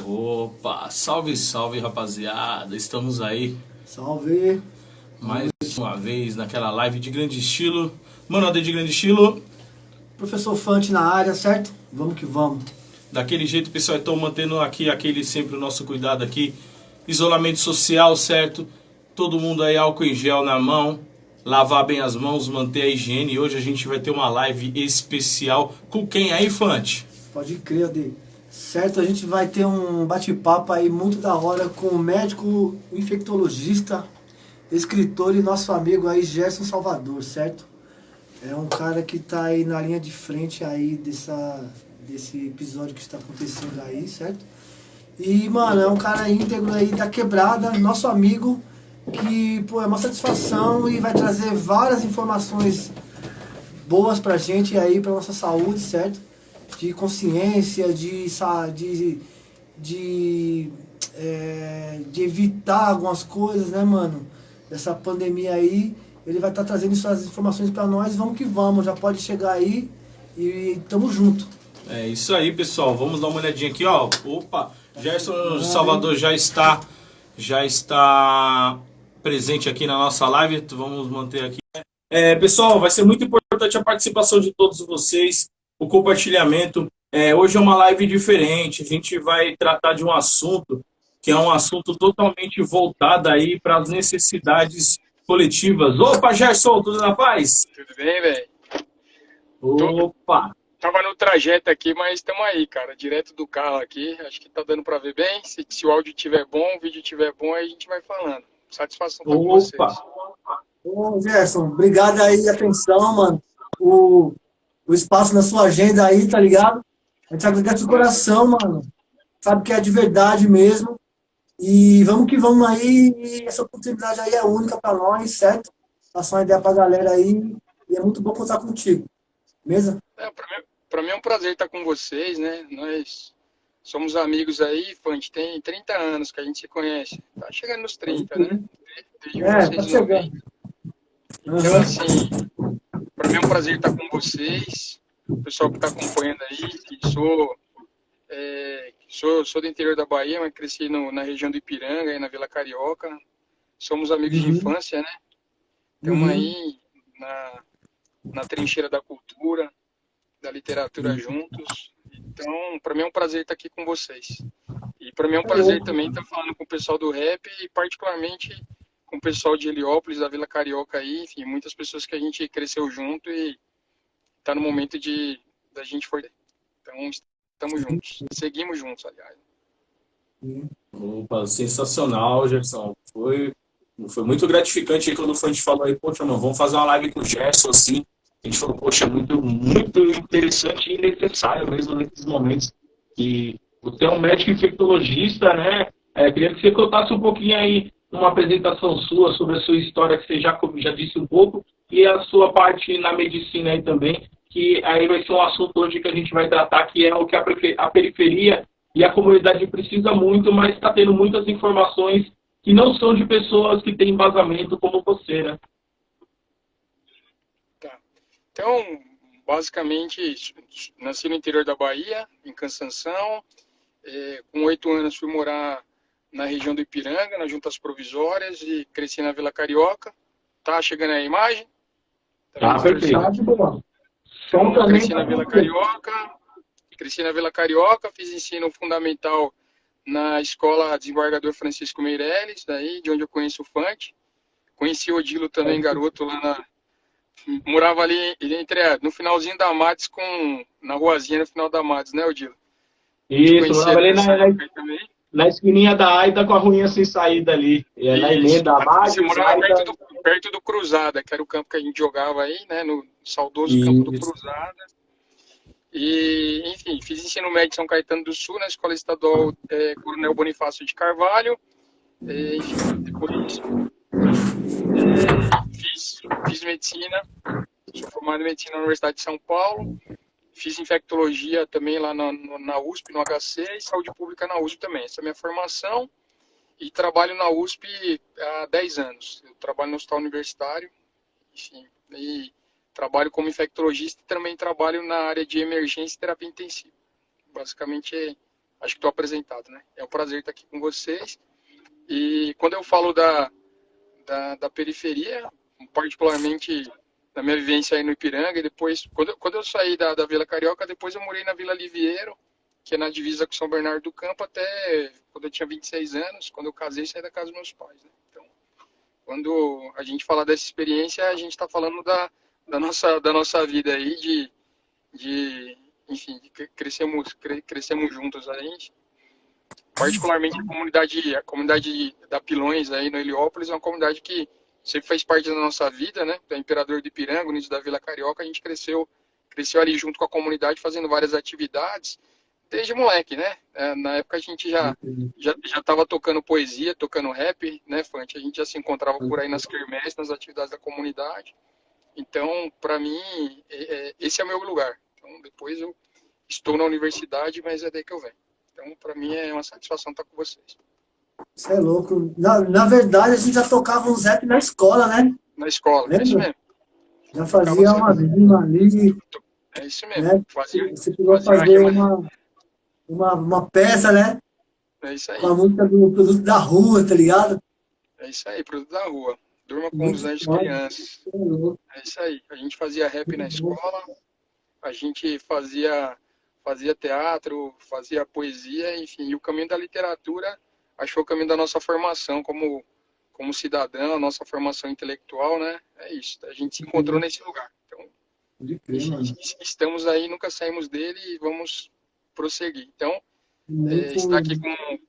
Opa, salve, salve rapaziada, estamos aí Salve! mais uma vez naquela live de grande estilo. Mano, de grande estilo, Professor Fante na área, certo? Vamos que vamos. daquele jeito, pessoal, estou mantendo aqui aquele sempre o nosso cuidado aqui, isolamento social, certo? Todo mundo aí álcool em gel na mão, lavar bem as mãos, manter a higiene. E hoje a gente vai ter uma live especial com quem aí, Fante? Pode crer, Ade. Certo, a gente vai ter um bate-papo aí muito da hora com o médico infectologista, escritor e nosso amigo aí, Gerson Salvador, certo? É um cara que tá aí na linha de frente aí desse episódio que está acontecendo aí, certo? E, mano, é um cara íntegro aí da quebrada, nosso amigo, que, pô, é uma satisfação e vai trazer várias informações boas pra gente aí, pra nossa saúde, certo? De consciência, de evitar algumas coisas, né, mano? Dessa pandemia aí. Ele vai estar trazendo essas informações pra nós. Vamos que vamos, já pode chegar aí e tamo junto. É isso aí, pessoal. Vamos dar uma olhadinha aqui, ó. Opa, Gerson Salvador já está presente aqui na nossa live. Vamos manter aqui. Pessoal, vai ser muito importante a participação de todos vocês, o compartilhamento. Hoje é uma live diferente. A gente vai tratar de um assunto que é um assunto totalmente voltado aí para as necessidades coletivas. Opa, Gerson, tudo na paz? Tudo bem, velho? Opa! Tava no trajeto aqui, mas estamos aí, cara. Direto do carro aqui. Acho que tá dando pra ver bem. Se o áudio estiver bom, o vídeo estiver bom, aí a gente vai falando. Satisfação tá com vocês. Ô, Gerson, obrigado aí, atenção, mano. O espaço na sua agenda aí, tá ligado? A gente agradece de coração, mano. Sabe que é de verdade mesmo. E vamos que vamos aí. E essa oportunidade aí é única pra nós, certo? Passar uma ideia pra galera aí. E é muito bom contar contigo. Beleza? Pra mim é um prazer estar com vocês, né? Nós somos amigos aí, Fante, tem 30 anos que a gente se conhece. Tá chegando nos 30, né? Desde Tá chegando. 1990. Então, assim, pra mim é um prazer estar com vocês. O pessoal que tá acompanhando aí, que sou do interior da Bahia, mas cresci na região do Ipiranga, aí na Vila Carioca. Somos amigos de infância, né? Estamos aí na trincheira da cultura, da literatura juntos. Então, para mim é um prazer estar aqui com vocês. E para mim é um prazer também estar falando com o pessoal do rap e particularmente com o pessoal de Heliópolis, da Vila Carioca aí, enfim, muitas pessoas que a gente cresceu junto e está no momento da gente for. Então, estamos juntos. Seguimos juntos, aliás. Opa, sensacional, Gerson. Foi muito gratificante aí quando o Fante falou aí, poxa, mano, vamos fazer uma live com o Gerson, assim. A gente falou, poxa, muito, muito interessante e necessário mesmo nesses momentos. Que você é um médico infectologista, né? Queria que você contasse um pouquinho aí uma apresentação sua sobre a sua história, que você já disse um pouco, e a sua parte na medicina aí também, que aí vai ser um assunto hoje que a gente vai tratar, que é o que a periferia e a comunidade precisa muito, mas está tendo muitas informações que não são de pessoas que têm embasamento como você, né? Tá. Então, basicamente, nasci no interior da Bahia, em Cansanção. Com 8 anos fui morar na região do Ipiranga, nas juntas provisórias, e cresci na Vila Carioca. Tá chegando aí a imagem? Tá perfeito. Então, cresci na Vila Carioca. Cresci na Vila Carioca, fiz ensino fundamental na escola Desembargador Francisco Meireles, daí, de onde eu conheço o Fante. Conheci o Odilo também, garoto, lá morava ali no finalzinho da Mates, na ruazinha no final da Mates, né, Odilo? Isso, morava ali na esquininha da Aida com a ruinha sem saída ali. Na emenda da Mates. Você morava perto do Cruzada, que era o campo que a gente jogava aí, né, no saudoso campo do Cruzada. E, enfim, fiz ensino médio em São Caetano do Sul, na Escola Estadual Coronel Bonifácio de Carvalho. Enfim, depois fiz medicina, sou formado em medicina na Universidade de São Paulo. Fiz infectologia também lá na USP, no HC, e saúde pública na USP também. Essa é a minha formação. E trabalho na USP há 10 anos. Eu trabalho no hospital universitário, enfim, e trabalho como infectologista e também trabalho na área de emergência e terapia intensiva. Basicamente acho que estou apresentado, né? É um prazer estar aqui com vocês. E quando eu falo da periferia, particularmente da minha vivência aí no Ipiranga, e depois, quando eu saí da Vila Carioca, depois eu morei na Vila Liviero, que é na divisa com São Bernardo do Campo, até quando eu tinha 26 anos, quando eu casei, saí da casa dos meus pais, né? Então, quando a gente fala dessa experiência, a gente está falando da nossa vida aí, enfim, crescemos juntos aí. Particularmente a comunidade da Pilões aí no Heliópolis é uma comunidade que sempre fez parte da nossa vida, né? Da Imperador do Ipiranga, no início da Vila Carioca, a gente cresceu ali junto com a comunidade, fazendo várias atividades, desde moleque, né? Na época a gente já estava tocando poesia, tocando rap, né, Fante? A gente já se encontrava por aí nas quermesses, nas atividades da comunidade. Então, para mim, esse é o meu lugar. Então, depois eu estou na universidade, mas é daí que eu venho. Então, para mim, é uma satisfação estar com vocês. Você é louco. Na verdade, a gente já tocava uns rap na escola, né? Na escola, lembra? é isso mesmo. Já fazia uma rima ali. É isso mesmo. Né? Você chegou a fazer uma peça, né? É isso aí. Com a música do Produto da Rua, tá ligado? É isso aí, Produto da Rua. Durma com os anjos crianças. É isso aí. A gente fazia rap na escola, a gente fazia teatro, fazia poesia, enfim. E o caminho da literatura achou o caminho da nossa formação como cidadão, a nossa formação intelectual, né? É isso. A gente se encontrou nesse lugar. Então, estamos aí, nunca saímos dele e vamos prosseguir. Então, estar aqui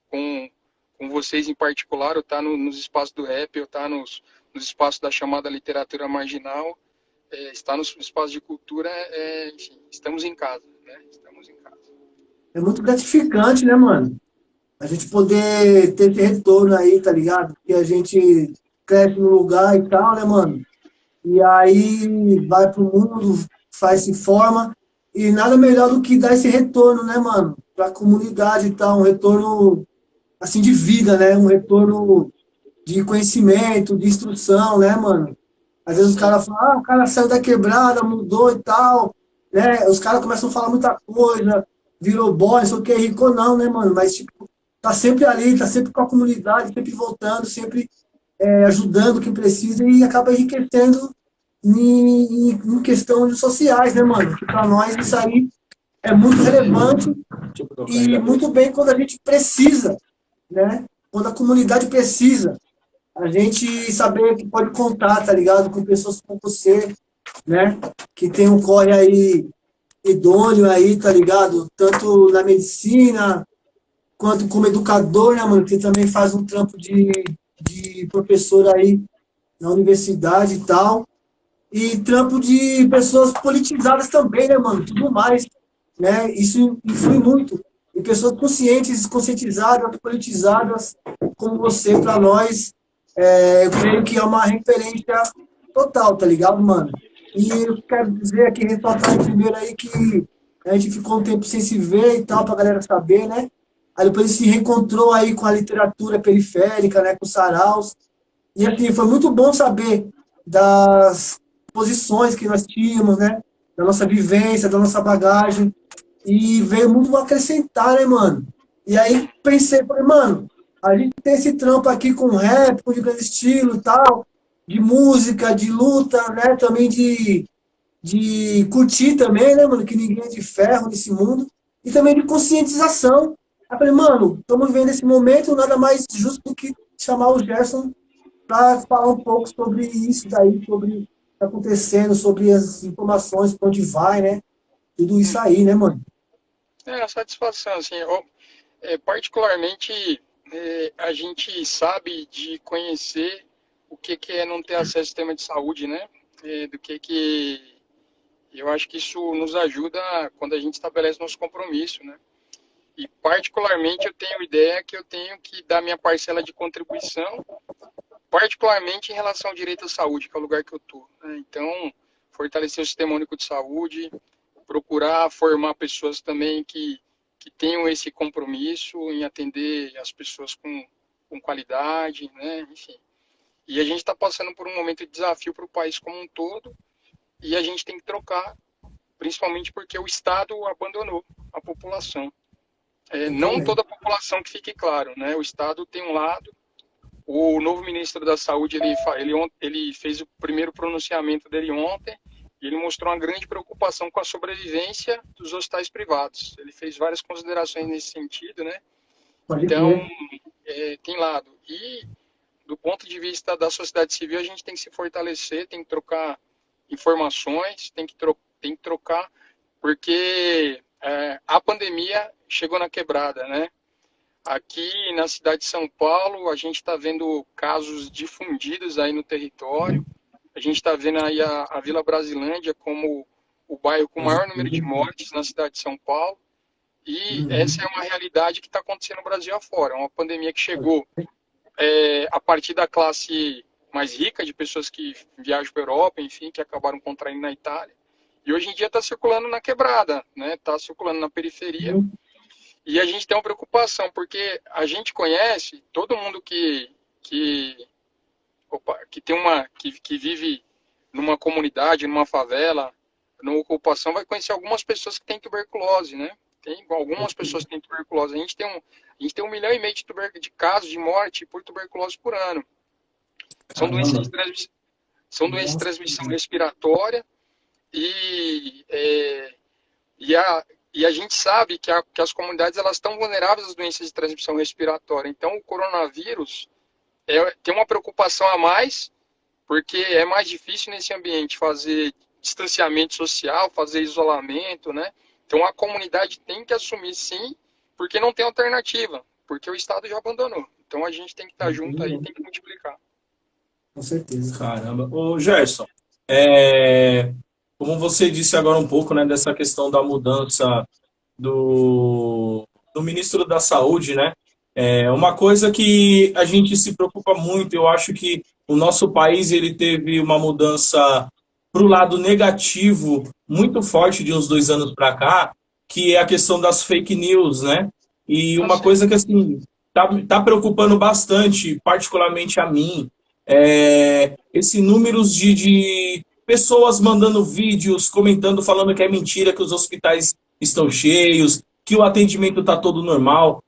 com vocês em particular, ou estar nos espaços do rap, ou estar nos espaços da chamada literatura marginal, estar nos espaços de cultura, enfim, estamos em casa, né? Estamos em casa. É muito gratificante, né, mano? A gente poder ter esse retorno aí, tá ligado? Porque a gente cresce no lugar e tal, né, mano? E aí vai pro mundo, se forma, e nada melhor do que dar esse retorno, né, mano? Pra comunidade e tal, um retorno, assim, de vida, né? Um retorno de conhecimento, de instrução, né, mano? Às vezes os caras falam, o cara saiu da quebrada, mudou e tal, né? Os caras começam a falar muita coisa, virou boy, não sei o que, rico não, né, mano? Mas, tipo, tá sempre ali, tá sempre com a comunidade, sempre voltando, sempre ajudando quem precisa e acaba enriquecendo em questões sociais, né, mano? Que para nós isso aí é muito relevante e muito bem quando a gente precisa, né? Quando a comunidade precisa, a gente saber que pode contar, tá ligado? Com pessoas como você, né? Que tem um corre aí idôneo aí, tá ligado? Tanto na medicina quanto como educador, né, mano? Que também faz um trampo de professor aí na universidade e tal. E trampo de pessoas politizadas também, né, mano? Tudo mais, né? Isso influi muito. E pessoas conscientes, conscientizadas, politizadas, como você, para nós, eu creio que é uma referência total, tá ligado, mano? E eu quero dizer aqui, ressaltar primeiro aí que a gente ficou um tempo sem se ver e tal, pra galera saber, né? Aí depois a gente se reencontrou aí com a literatura periférica, né, com os saraus. E assim, foi muito bom saber das posições que nós tínhamos, né? Da nossa vivência, da nossa bagagem. E veio muito acrescentar, né, mano? E aí pensei, falei, mano, a gente tem esse trampo aqui com rap, com de grande estilo e tal, de música, de luta, né? Também de curtir também, né, mano? Que ninguém é de ferro nesse mundo. E também de conscientização. Aí falei, mano, estamos vivendo esse momento, nada mais justo do que chamar o Gerson para falar um pouco sobre isso daí, sobre o que está acontecendo, sobre as informações, para onde vai, né? Tudo isso aí, né, mano? A satisfação, assim, particularmente a gente sabe de conhecer o que é não ter acesso ao sistema de saúde, né? Do que eu acho que isso nos ajuda quando a gente estabelece nosso compromisso, né? E particularmente eu tenho ideia que eu tenho que dar minha parcela de contribuição, particularmente em relação ao direito à saúde, que é o lugar que eu estou, né? Então, fortalecer o Sistema Único de Saúde, procurar formar pessoas também que tenham esse compromisso em atender as pessoas com qualidade, né? Enfim. E a gente está passando por um momento de desafio para o país como um todo, e a gente tem que trocar, principalmente porque o Estado abandonou a população. Não toda a população, que fique claro, né? O Estado tem um lado, o novo ministro da Saúde, ele fez o primeiro pronunciamento dele ontem, e ele mostrou uma grande preocupação com a sobrevivência dos hospitais privados. Ele fez várias considerações nesse sentido, né? Então, tem lado. E, do ponto de vista da sociedade civil, a gente tem que se fortalecer, tem que trocar informações, tem que trocar, porque a pandemia chegou na quebrada, né? Aqui na cidade de São Paulo, a gente está vendo casos difundidos aí no território. A gente está vendo aí a Vila Brasilândia como o bairro com o maior número de mortes na cidade de São Paulo. E essa é uma realidade que está acontecendo no Brasil afora. É uma pandemia que chegou a partir da classe mais rica, de pessoas que viajam para a Europa, enfim, que acabaram contraindo na Itália. E hoje em dia está circulando na quebrada, né? Está circulando na periferia. E a gente tem uma preocupação, porque a gente conhece todo mundo que vive numa comunidade, numa favela, numa ocupação, vai conhecer algumas pessoas que têm tuberculose, né? Tem algumas pessoas que têm tuberculose. A gente tem 1,5 milhão de casos de morte por tuberculose por ano. São doenças de transmissão respiratória e a gente sabe que as comunidades elas estão vulneráveis às doenças de transmissão respiratória. Então, o coronavírus tem uma preocupação a mais, porque é mais difícil nesse ambiente fazer distanciamento social, fazer isolamento, né? Então, a comunidade tem que assumir, sim, porque não tem alternativa, porque o Estado já abandonou. Então, a gente tem que estar junto aí, tem que multiplicar. Com certeza. Caramba. Ô, Gerson, como você disse agora um pouco, né, dessa questão da mudança do ministro da Saúde, né? Uma coisa que a gente se preocupa muito, eu acho que o nosso país ele teve uma mudança para o lado negativo muito forte de uns 2 anos para cá, que é a questão das fake news, né? E uma coisa que assim tá preocupando bastante, particularmente a mim, esse números de pessoas mandando vídeos, comentando, falando que é mentira, que os hospitais estão cheios, que o atendimento está todo normal.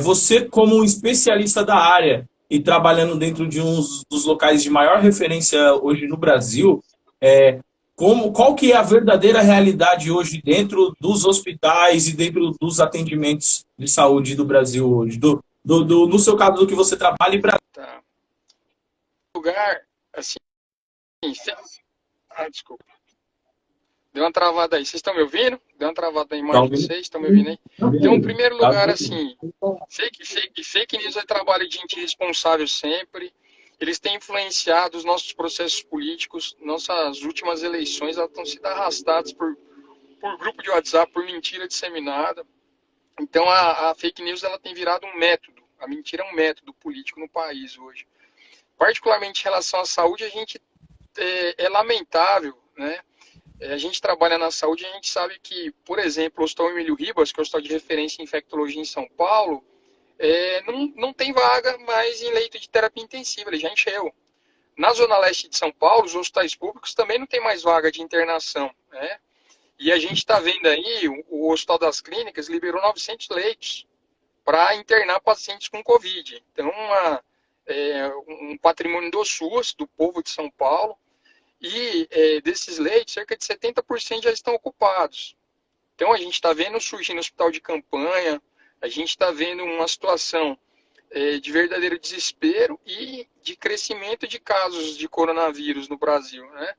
Você, como um especialista da área e trabalhando dentro de um dos locais de maior referência hoje no Brasil, qual que é a verdadeira realidade hoje dentro dos hospitais e dentro dos atendimentos de saúde do Brasil hoje? No seu caso, do que você trabalha e para... Tá. Lugar, assim... desculpa. Deu uma travada aí. Vocês estão me ouvindo? Deu uma travada na imagem de vocês. Estão me ouvindo aí? Então, em primeiro lugar, assim, fake news é trabalho de gente responsável sempre. Eles têm influenciado os nossos processos políticos. Nossas últimas eleições elas estão sendo arrastadas por grupo de WhatsApp, por mentira disseminada. Então, a fake news ela tem virado um método. A mentira é um método político no país hoje. Particularmente em relação à saúde, a gente é lamentável, né? A gente trabalha na saúde e a gente sabe que, por exemplo, o Hospital Emílio Ribas, que é o hospital de referência em infectologia em São Paulo, não tem vaga mais em leito de terapia intensiva, ele já encheu. Na Zona Leste de São Paulo, os hospitais públicos também não tem mais vaga de internação, né? E a gente está vendo aí, o Hospital das Clínicas liberou 900 leitos para internar pacientes com Covid. Então, um patrimônio do SUS, do povo de São Paulo, e desses leitos, cerca de 70% já estão ocupados. Então, a gente está vendo surgindo hospital de campanha, a gente está vendo uma situação de verdadeiro desespero e de crescimento de casos de coronavírus no Brasil, né?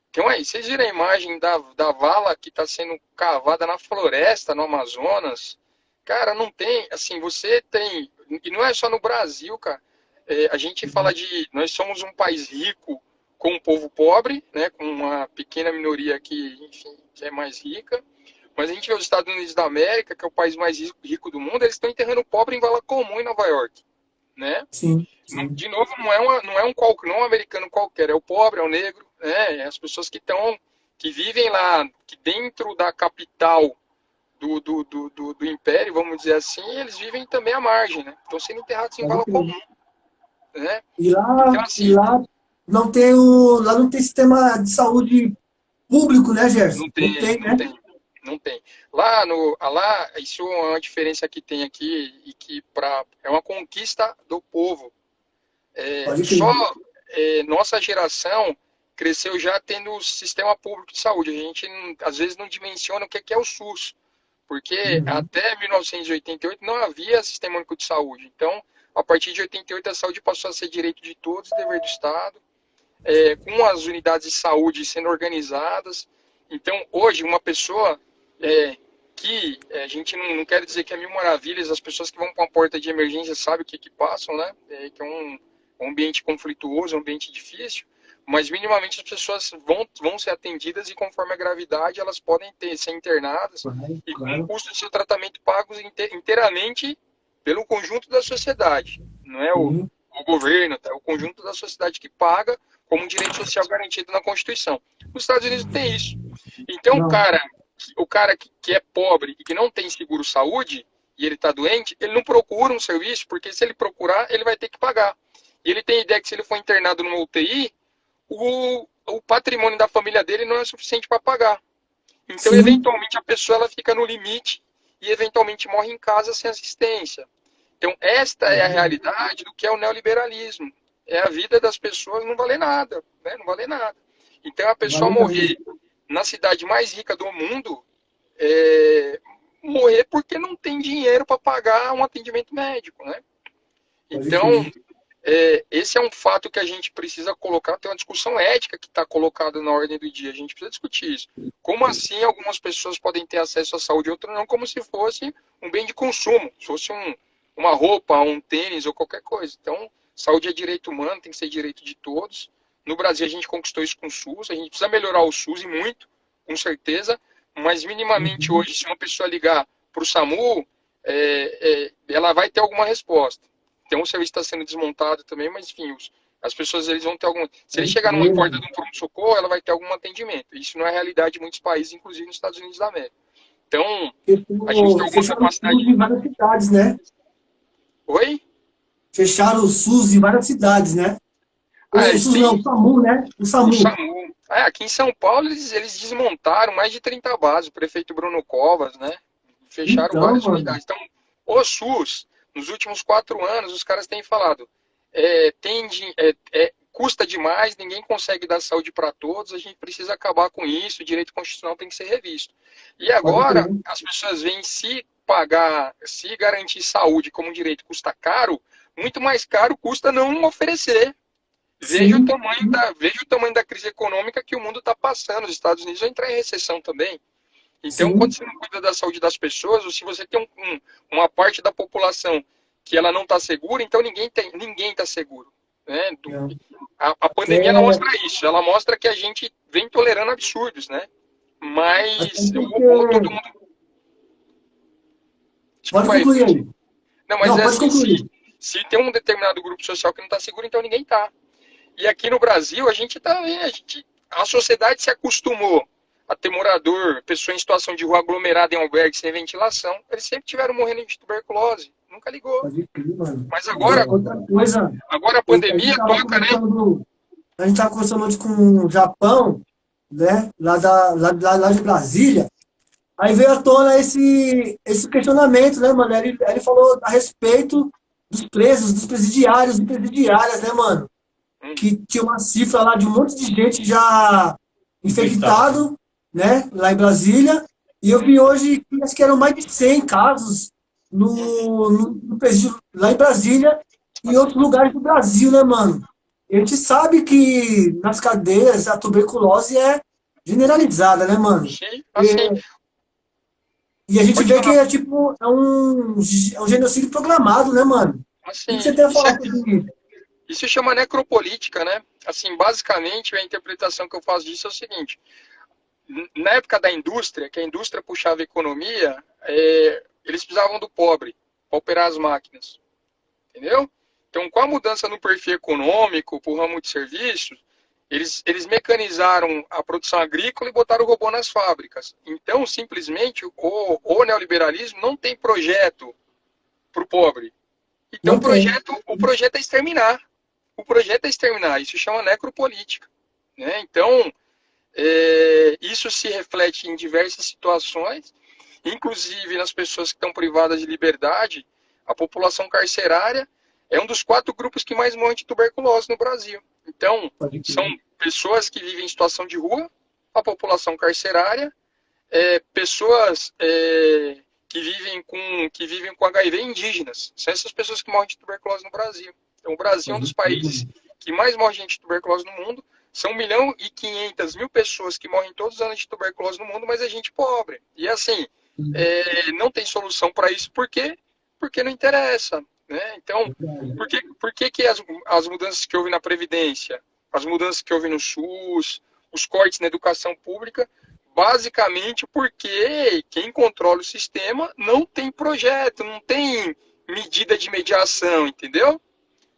Então, aí, vocês viram a imagem da vala que está sendo cavada na floresta, no Amazonas? Cara, não tem, assim, você tem, e não é só no Brasil, cara, a gente fala nós somos um país rico, com um povo pobre, né, com uma pequena minoria que, enfim, que é mais rica, mas a gente vê os Estados Unidos da América, que é o país mais rico do mundo, eles estão enterrando o pobre em vala comum em Nova York, né? Sim. De novo, não é um americano qualquer, é o pobre, é o negro, né? As pessoas que vivem lá, que dentro da capital do império, vamos dizer assim, eles vivem também à margem, né? Estão sendo enterrados em vala comum, né? E lá, então, assim, lá não tem sistema de saúde público, né, Gerson? Não tem. Não tem. Lá, isso é uma diferença que tem aqui e que é uma conquista do povo. Pode Só crer. nossa geração cresceu já tendo o sistema público de saúde. A gente, às vezes, não dimensiona o que é o SUS, porque Uhum. até 1988 não havia sistema único de saúde. Então, a partir de 88, a saúde passou a ser direito de todos, dever do Estado, com as unidades de saúde sendo organizadas. Então, hoje, uma pessoa a gente não quer dizer que é mil maravilhas, as pessoas que vão para uma porta de emergência sabem o que passam, né? Que é um ambiente conflituoso, um ambiente difícil, mas minimamente as pessoas vão ser atendidas e conforme a gravidade elas podem ser internadas Claro, e com o claro. custo do seu tratamento pagos inteiramente pelo conjunto da sociedade. Não é Sim. o governo, tá? É o conjunto da sociedade que paga como um direito social garantido na Constituição. Nos Estados Unidos tem isso. Então, Não. o cara que é pobre e que não tem seguro saúde e ele está doente, ele não procura um serviço, porque se ele procurar, ele vai ter que pagar. E ele tem ideia que se ele for internado numa UTI, o patrimônio da família dele não é suficiente para pagar. Então, Sim. eventualmente, a pessoa ela fica no limite e, eventualmente, morre em casa sem assistência. Então, esta é a realidade do que é o neoliberalismo. É a vida das pessoas não valer nada, né? Não valer nada. Então, a pessoa Vale nada. morrer na cidade mais rica do mundo, morrer porque não tem dinheiro para pagar um atendimento médico, né? Pode Então, crer. esse é um fato que a gente precisa colocar, tem uma discussão ética que está colocada na ordem do dia, a gente precisa discutir isso. Como assim algumas pessoas podem ter acesso à saúde e outras não, como se fosse um bem de consumo, se fosse uma roupa, um tênis ou qualquer coisa. Então, saúde é direito humano, tem que ser direito de todos. No Brasil a gente conquistou isso com o SUS, a gente precisa melhorar o SUS e muito, com certeza, mas minimamente Uhum. hoje, se uma pessoa ligar para o SAMU, ela vai ter alguma resposta. Então o serviço está sendo desmontado também, mas enfim, as pessoas eles vão ter algum. Se ele Pode chegar numa crer, porta mano. de um pronto-socorro, ela vai ter algum atendimento. Isso não é a realidade de muitos países, inclusive nos Estados Unidos da América. Então, a gente tem alguma Fecharam o capacidade. SUS em várias cidades, né? Oi? Fecharam o SUS em várias cidades, né? O Eles SUS não, têm o SAMU, né? O o SAMU. SAMU. Aqui em São Paulo eles desmontaram mais de 30 bases, o prefeito Bruno Covas, né? Fecharam Então, várias mano. unidades. Então, o SUS, nos últimos 4 anos, os caras têm falado, custa demais, ninguém consegue dar saúde para todos, a gente precisa acabar com isso, o direito constitucional tem que ser revisto. E Pode agora, crer. as pessoas veem se garantir saúde como um direito custa caro, muito mais caro custa não oferecer. Sim. Veja o tamanho da crise econômica que o mundo está passando. Os Estados Unidos vão entrar em recessão também. Então, quando Sim. você não cuida da saúde das pessoas, ou se você tem uma parte da população que ela não está segura, então ninguém está seguro. Né? Não. A pandemia ela Até, mostra isso, ela mostra que a gente vem tolerando absurdos, né? até Mas todo porque. mundo. Pode Desculpa aí, concluir aí. não, mas Não, é pode assim, concluir. se tem um determinado grupo social que não está seguro, então ninguém está. E aqui no Brasil, a sociedade se acostumou a ter morador, pessoa em situação de rua aglomerada em albergue sem ventilação. Eles sempre tiveram morrendo de tuberculose. Nunca ligou. Pode crer, mano. Mas Agora, outra coisa, agora a a gente pandemia tava toca, né? conversando, a gente tava conversando hoje com o Japão, né? Lá de Brasília. Aí veio à tona esse questionamento, né, mano? Ele falou a respeito dos presos, dos presidiários e presidiárias, né, mano? Hum, Que tinha uma cifra lá de um monte de gente já Infectado. infectado, né, lá em Brasília. E eu vi hoje que acho que eram mais de 100 casos no presídio lá em Brasília e em assim, outros lugares do Brasil, né, mano? A gente sabe que nas cadeias a tuberculose é generalizada, né, mano? sim, assim, E, e a gente pode vê que falar, é tipo, é um genocídio programado, né, mano? O que você assim, tem a falar sobre isso? isso chama necropolítica, né? Assim, basicamente, a interpretação que eu faço disso é o seguinte: na época da indústria, que a indústria puxava a economia, eles precisavam do pobre para operar as máquinas, entendeu? Então, com a mudança no perfil econômico, para o ramo de serviços, eles mecanizaram a produção agrícola e botaram o robô nas fábricas. Então, simplesmente, o neoliberalismo não tem projeto para o pobre. Então, Não tem. o projeto é exterminar. O projeto é exterminar. Isso chama necropolítica. Né? Então, Isso se reflete em diversas situações, inclusive nas pessoas que estão privadas de liberdade. A população carcerária é um dos 4 grupos que mais morrem de tuberculose no Brasil. Então, são pessoas que vivem em situação de rua, a população carcerária, pessoas que vivem com HIV indígenas. São essas pessoas que morrem de tuberculose no Brasil. Então, o Brasil é um dos países que mais morre gente de tuberculose no mundo. São 1.500.000 pessoas que morrem todos os anos de tuberculose no mundo, mas é gente pobre. E assim, não tem solução para isso. Por quê? Porque não interessa. Né? Então, por que as mudanças que houve na Previdência, as mudanças que houve no SUS, os cortes na educação pública, basicamente porque quem controla o sistema não tem projeto, não tem medida de mediação, entendeu?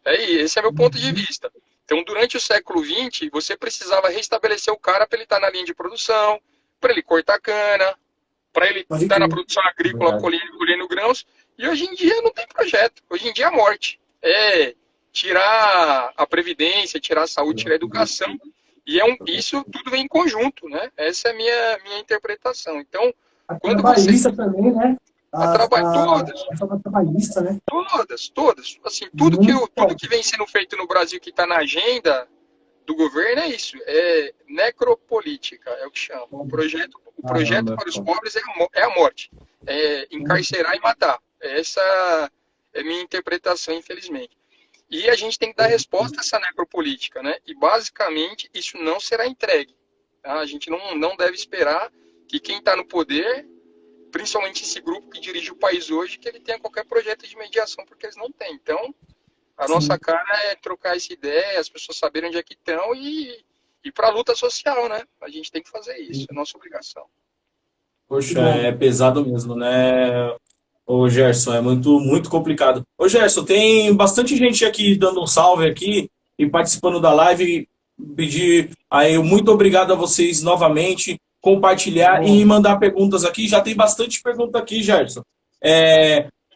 Esse é meu ponto de vista. Então, durante o século XX, você precisava restabelecer o cara para ele estar na linha de produção, para ele cortar cana, para ele estar na produção agrícola colhendo grãos. E hoje em dia não tem projeto. Hoje em dia é a morte. É tirar a previdência, tirar a saúde, tirar a educação. E isso tudo vem em conjunto, né? Essa é a minha interpretação. Então, quando você... também, né? Trabalhista, né? Todas. Assim, tudo que vem sendo feito no Brasil que está na agenda do governo é isso. É necropolítica, é o que chama. O projeto para os pobres é a morte. É encarcerar e matar. Essa é a minha interpretação, infelizmente. E a gente tem que dar resposta a essa necropolítica, né? E, basicamente, isso não será entregue. Tá? A gente não deve esperar que quem está no poder, principalmente esse grupo que dirige o país hoje, que ele tenha qualquer projeto de mediação, porque eles não têm. Então, a nossa cara é trocar essa ideia, as pessoas saberem onde é que estão e ir para a luta social, né? A gente tem que fazer isso, é nossa obrigação. Poxa, é pesado mesmo, né, ô Gerson? É muito, muito complicado. Ô Gerson, tem bastante gente aqui dando um salve aqui e participando da live. Pedir aí muito obrigado a vocês novamente, compartilhar e mandar perguntas aqui. Já tem bastante pergunta aqui, Gerson.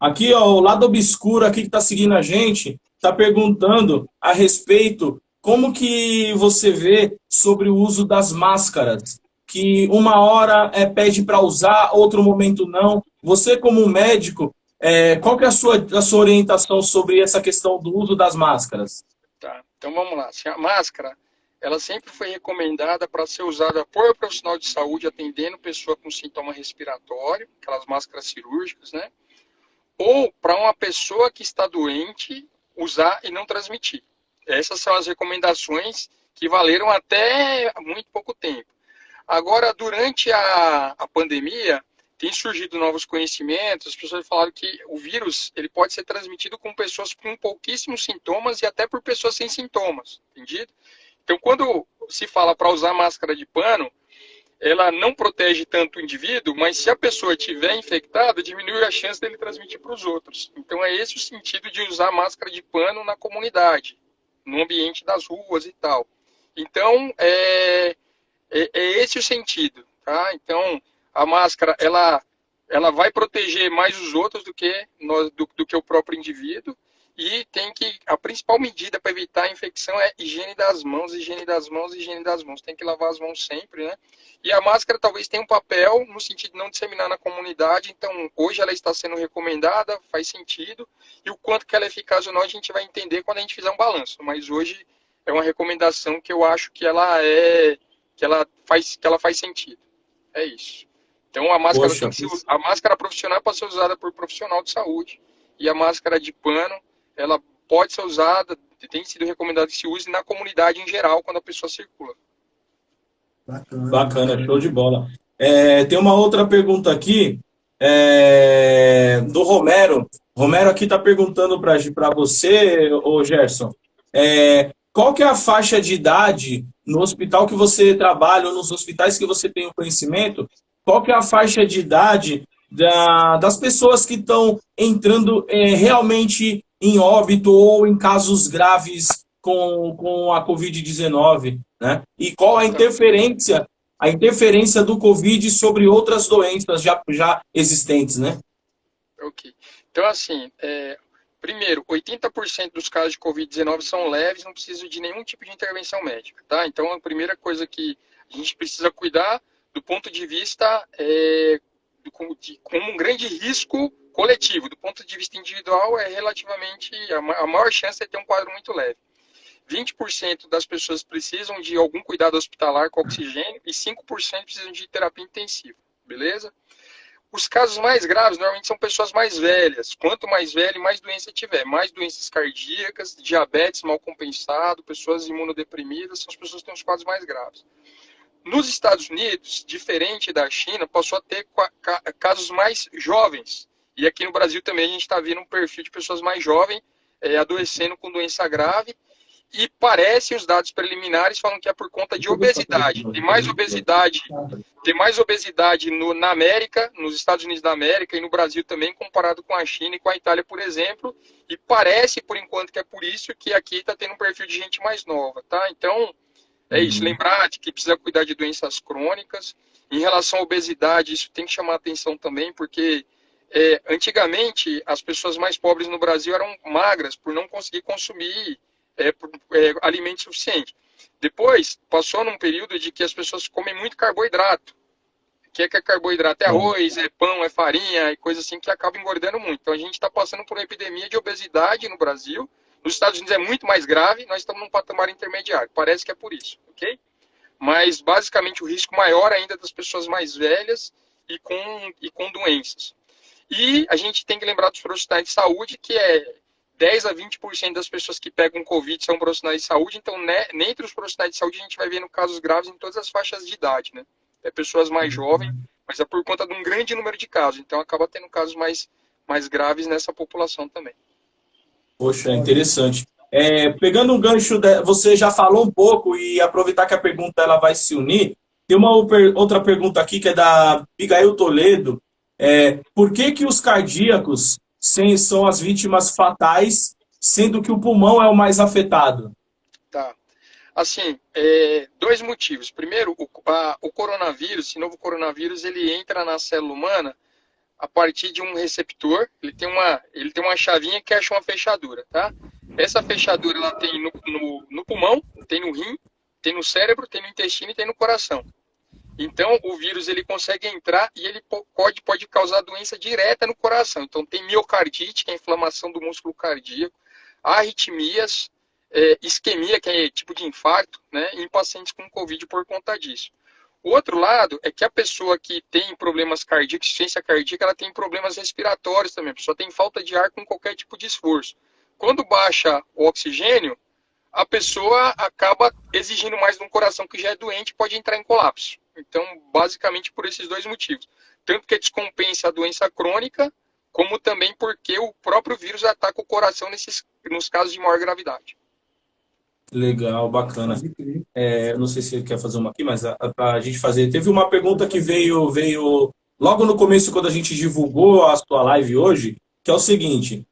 Aqui, ó, o Lado Obscuro aqui que está seguindo a gente, está perguntando a respeito como que você vê sobre o uso das máscaras, que uma hora pede para usar, outro momento não. Você, como médico, qual que é a sua orientação sobre essa questão do uso das máscaras? Tá, então vamos lá. A máscara, ela sempre foi recomendada para ser usada por profissional de saúde atendendo pessoa com sintoma respiratório, aquelas máscaras cirúrgicas, né? Ou para uma pessoa que está doente usar e não transmitir. Essas são as recomendações que valeram até muito pouco tempo. Agora, durante a pandemia, tem surgido novos conhecimentos, as pessoas falaram que o vírus ele pode ser transmitido com pessoas com pouquíssimos sintomas e até por pessoas sem sintomas, entendido? Então, quando se fala para usar máscara de pano, ela não protege tanto o indivíduo, mas se a pessoa estiver infectada, diminui a chance dele transmitir para os outros. Então, é esse o sentido de usar máscara de pano na comunidade, no ambiente das ruas e tal. Então, é esse o sentido, tá? Então, a máscara, ela vai proteger mais os outros do que o próprio indivíduo. E a principal medida para evitar a infecção é higiene das mãos. Tem que lavar as mãos sempre, né? E a máscara talvez tenha um papel no sentido de não disseminar na comunidade. Então, hoje ela está sendo recomendada, faz sentido. E o quanto que ela é eficaz ou não, a gente vai entender quando a gente fizer um balanço. Mas hoje é uma recomendação que eu acho que ela faz sentido. É isso. Então, a máscara profissional pode ser usada por profissional de saúde. E a máscara de pano, ela pode ser usada, tem sido recomendado que se use na comunidade em geral, quando a pessoa circula. Bacana, show de bola. Tem uma outra pergunta aqui, do Romero. Romero aqui está perguntando para você, ô Gerson, qual que é a faixa de idade no hospital que você trabalha, ou nos hospitais que você tem o conhecimento, qual que é a faixa de idade das pessoas que estão entrando realmente em óbito ou em casos graves com a Covid-19, né? E qual a interferência do Covid sobre outras doenças já existentes, né? Ok. Então, assim, primeiro, 80% dos casos de Covid-19 são leves, não precisam de nenhum tipo de intervenção médica, tá? Então, a primeira coisa que A gente precisa cuidar do ponto de vista como um grande risco coletivo. Do ponto de vista individual, é relativamente, a maior chance é ter um quadro muito leve. 20% das pessoas precisam de algum cuidado hospitalar com oxigênio e 5% precisam de terapia intensiva, beleza? Os casos mais graves normalmente são pessoas mais velhas. Quanto mais velho, mais doença tiver. Mais doenças cardíacas, diabetes mal compensado, pessoas imunodeprimidas, são as pessoas que têm os quadros mais graves. Nos Estados Unidos, diferente da China, passou a ter casos mais jovens. E aqui no Brasil também a gente está vendo um perfil de pessoas mais jovens adoecendo com doença grave. E parece, os dados preliminares falam que é por conta de obesidade. Tem mais obesidade na América, nos Estados Unidos da América e no Brasil também, comparado com a China e com a Itália, por exemplo. E parece, por enquanto, que é por isso que aqui está tendo um perfil de gente mais nova, tá? Então, é isso. Lembrar de que precisa cuidar de doenças crônicas. Em relação à obesidade, isso tem que chamar atenção também, porque antigamente as pessoas mais pobres no Brasil eram magras por não conseguir consumir alimento suficiente. Depois, passou num período de que as pessoas comem muito carboidrato. O que é carboidrato? É arroz, é pão, é farinha, e coisa assim que acaba engordando muito. Então a gente está passando por uma epidemia de obesidade no Brasil. Nos Estados Unidos é muito mais grave, nós estamos num patamar intermediário. Parece que é por isso, ok? Mas basicamente o risco maior ainda é das pessoas mais velhas e com doenças. E a gente tem que lembrar dos profissionais de saúde, que 10 a 20% das pessoas que pegam Covid são profissionais de saúde, então nem entre os profissionais de saúde a gente vai vendo casos graves em todas as faixas de idade, né? É pessoas mais jovens, mas é por conta de um grande número de casos, então acaba tendo casos mais graves nessa população também. Poxa, interessante. Pegando um gancho, você já falou um pouco e aproveitar que a pergunta ela vai se unir, tem uma outra pergunta aqui que é da Abigail Toledo. Por que os cardíacos são as vítimas fatais, sendo que o pulmão é o mais afetado? Tá. Assim, dois motivos. Primeiro, o coronavírus, esse novo coronavírus, ele entra na célula humana a partir de um receptor. Ele tem uma chavinha que acha uma fechadura, tá? Essa fechadura ela tem no pulmão, tem no rim, tem no cérebro, tem no intestino e tem no coração. Então, o vírus ele consegue entrar e ele pode causar doença direta no coração. Então, tem miocardite, que é a inflamação do músculo cardíaco, arritmias, isquemia, que é tipo de infarto, né, em pacientes com Covid por conta disso. O outro lado é que a pessoa que tem problemas cardíacos, insuficiência cardíaca, ela tem problemas respiratórios também. A pessoa tem falta de ar com qualquer tipo de esforço. Quando baixa o oxigênio, a pessoa acaba exigindo mais de um coração que já é doente e pode entrar em colapso. Então, basicamente por esses dois motivos. Tanto que descompensa a doença crônica, como também porque o próprio vírus ataca o coração nos casos de maior gravidade. Legal, bacana. Não sei se ele quer fazer uma aqui, mas para a gente fazer. Teve uma pergunta que veio logo no começo, quando a gente divulgou a sua live hoje, que é o seguinte: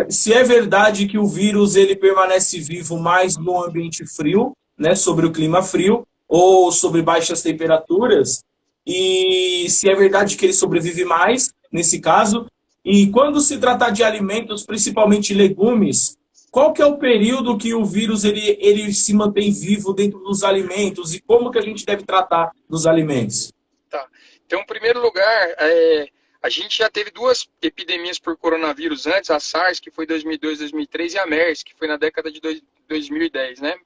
se é verdade que o vírus ele permanece vivo mais no ambiente frio, né, sobre o clima frio, ou sobre baixas temperaturas, e se é verdade que ele sobrevive mais, nesse caso, e quando se tratar de alimentos, principalmente legumes, qual que é o período que o vírus ele se mantém vivo dentro dos alimentos e como que a gente deve tratar dos alimentos? Tá. Então, em primeiro lugar, a gente já teve duas epidemias por coronavírus antes, a SARS, que foi 2002, 2003, e a MERS, que foi na década de 2010, né?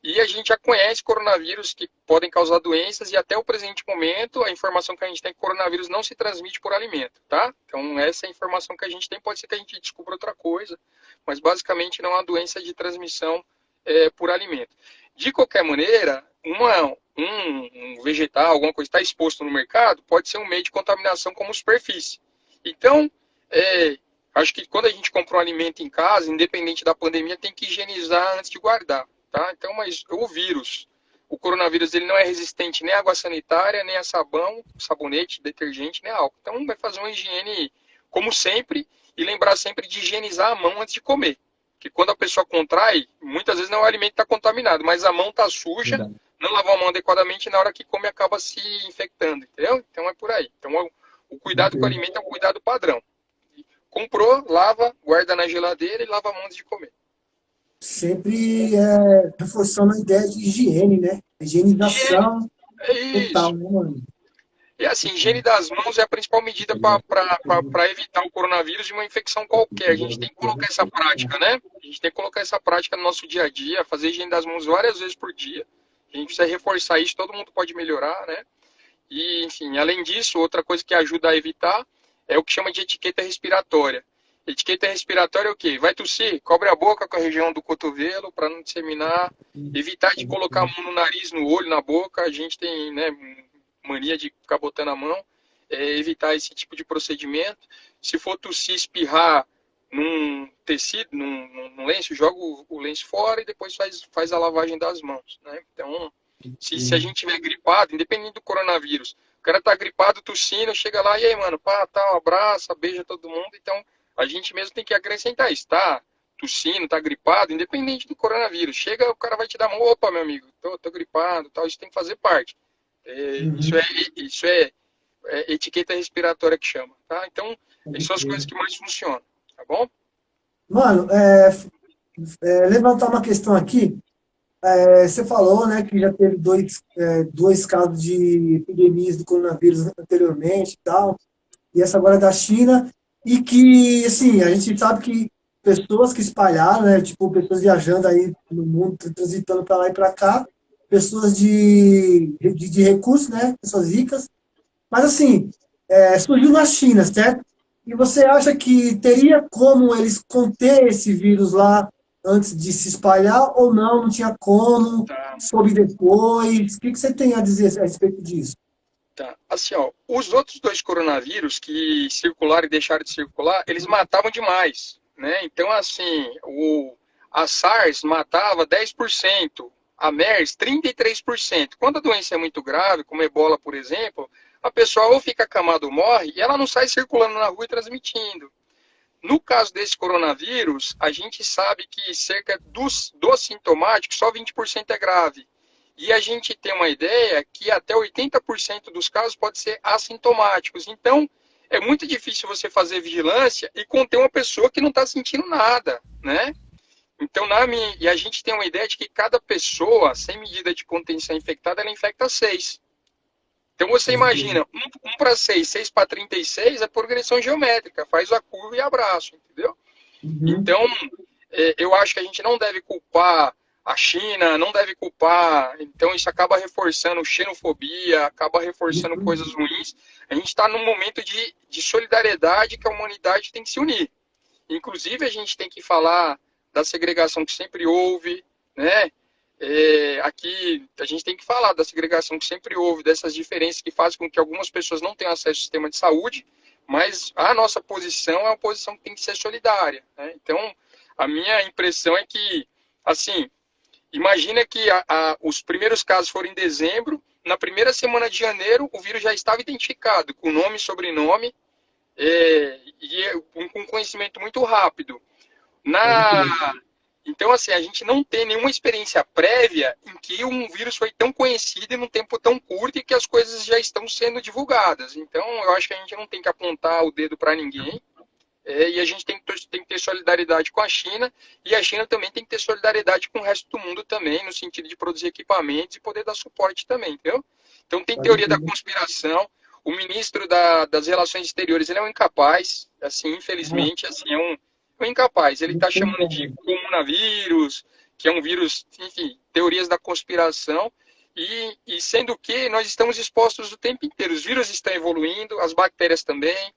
E a gente já conhece coronavírus que podem causar doenças e até o presente momento a informação que a gente tem é que coronavírus não se transmite por alimento, tá? Então essa é a informação que a gente tem, pode ser que a gente descubra outra coisa, mas basicamente não há doença de transmissão por alimento. De qualquer maneira, um vegetal, alguma coisa está exposto no mercado, pode ser um meio de contaminação como superfície. Então, acho que quando a gente compra um alimento em casa, independente da pandemia, tem que higienizar antes de guardar. Tá? Então, mas o coronavírus, ele não é resistente nem à água sanitária, nem a sabão, sabonete, detergente, nem a álcool. Então, vai fazer uma higiene como sempre e lembrar sempre de higienizar a mão antes de comer. Porque quando a pessoa contrai, muitas vezes não é o alimento que está contaminado, mas a mão está suja, não lavou a mão adequadamente e na hora que come acaba se infectando, entendeu? Então, é por aí. Então, o cuidado com o alimento é um cuidado padrão. Comprou, lava, guarda na geladeira e lava a mão antes de comer. Sempre reforçando a ideia de higiene, né? Higienização É total, isso. né, mano? E assim, higiene das mãos é a principal medida para evitar o coronavírus e uma infecção qualquer. A gente tem que colocar essa prática, né? A gente tem que colocar essa prática no nosso dia a dia, fazer higiene das mãos várias vezes por dia. A gente precisa reforçar isso, todo mundo pode melhorar, né? E, enfim, além disso, outra coisa que ajuda a evitar é o que chama de etiqueta respiratória. Etiqueta respiratória é o quê? Vai tossir, cobre a boca com a região do cotovelo para não disseminar, evitar de colocar a mão no nariz, no olho, na boca. A gente tem, né, mania de ficar botando a mão, evitar esse tipo de procedimento. Se for tossir, espirrar num tecido, num lenço, joga o lenço fora e depois faz a lavagem das mãos, né? Então, se a gente tiver gripado, independente do coronavírus, o cara tá gripado, tossindo, chega lá, e aí, mano, pá, tá, um abraça, beija todo mundo. Então, a gente mesmo tem que acrescentar isso, tá? Tossindo, tá gripado, independente do coronavírus. Chega, o cara vai te dar a mão, opa, meu amigo, tô gripado, tal, isso tem que fazer parte. Uhum. Isso é etiqueta respiratória que chama, tá? Então, essas são as coisas que mais funcionam, tá bom? Mano, levantar uma questão aqui. Você falou, né, que já teve dois casos de epidemias do coronavírus anteriormente e tal, e essa agora é da China, e que, assim, a gente sabe que pessoas que espalharam, né, tipo, pessoas viajando aí no mundo, transitando para lá e para cá, pessoas de recursos, né, pessoas ricas, mas, assim, surgiu na China, certo? E você acha que teria como eles conter esse vírus lá antes de se espalhar ou não? Não tinha como? Tá, Soube depois? O que você tem a dizer a respeito disso? tá. Assim, ó, os outros dois coronavírus que circularam e deixaram de circular, eles matavam demais, né? Então, assim, a SARS matava 10%, a MERS 33%. Quando a doença é muito grave, como ebola, por exemplo, a pessoa ou fica acamada ou morre e ela não sai circulando na rua e transmitindo. No caso desse coronavírus, a gente sabe que cerca dos sintomáticos, só 20% é grave. E a gente tem uma ideia que até 80% dos casos pode ser assintomáticos. Então, é muito difícil você fazer vigilância e conter uma pessoa que não está sentindo nada, né? Então, e a gente tem uma ideia de que cada pessoa, sem medida de contenção infectada, ela infecta 6. Então você Pode crer. imagina, 1 para 6, 6 para 36 é progressão geométrica, faz a curva e abraço, entendeu? Uhum. Então, eu acho que a gente não deve culpar a China, não deve culpar. Então, isso acaba reforçando xenofobia, acaba reforçando Uhum. coisas ruins. A gente está num momento de solidariedade que a humanidade tem que se unir. Inclusive, a gente tem que falar da segregação que sempre houve, né? Aqui a gente tem que falar da segregação que sempre houve, dessas diferenças que fazem com que algumas pessoas não tenham acesso ao sistema de saúde, mas a nossa posição é uma posição que tem que ser solidária, né? Então, a minha impressão é que, assim, imagina que os primeiros casos foram em dezembro, na primeira semana de janeiro o vírus já estava identificado, com nome e sobrenome, com conhecimento muito rápido. Pode Na, crer. então, assim, a gente não tem nenhuma experiência prévia em que um vírus foi tão conhecido em um tempo tão curto e que as coisas já estão sendo divulgadas. Então, eu acho que a gente não tem que apontar o dedo para ninguém. E a gente tem que ter solidariedade com a China, e a China também tem que ter solidariedade com o resto do mundo também, no sentido de produzir equipamentos e poder dar suporte também, entendeu? Então tem Pode teoria da crer. conspiração, o ministro das Relações Exteriores, ele é um incapaz, assim, Ah, infelizmente, assim, é um incapaz. Ele não está tem chamando de como. coronavírus, que é um vírus, enfim, teorias da conspiração, e sendo que nós estamos expostos o tempo inteiro. Os vírus estão evoluindo, as bactérias também,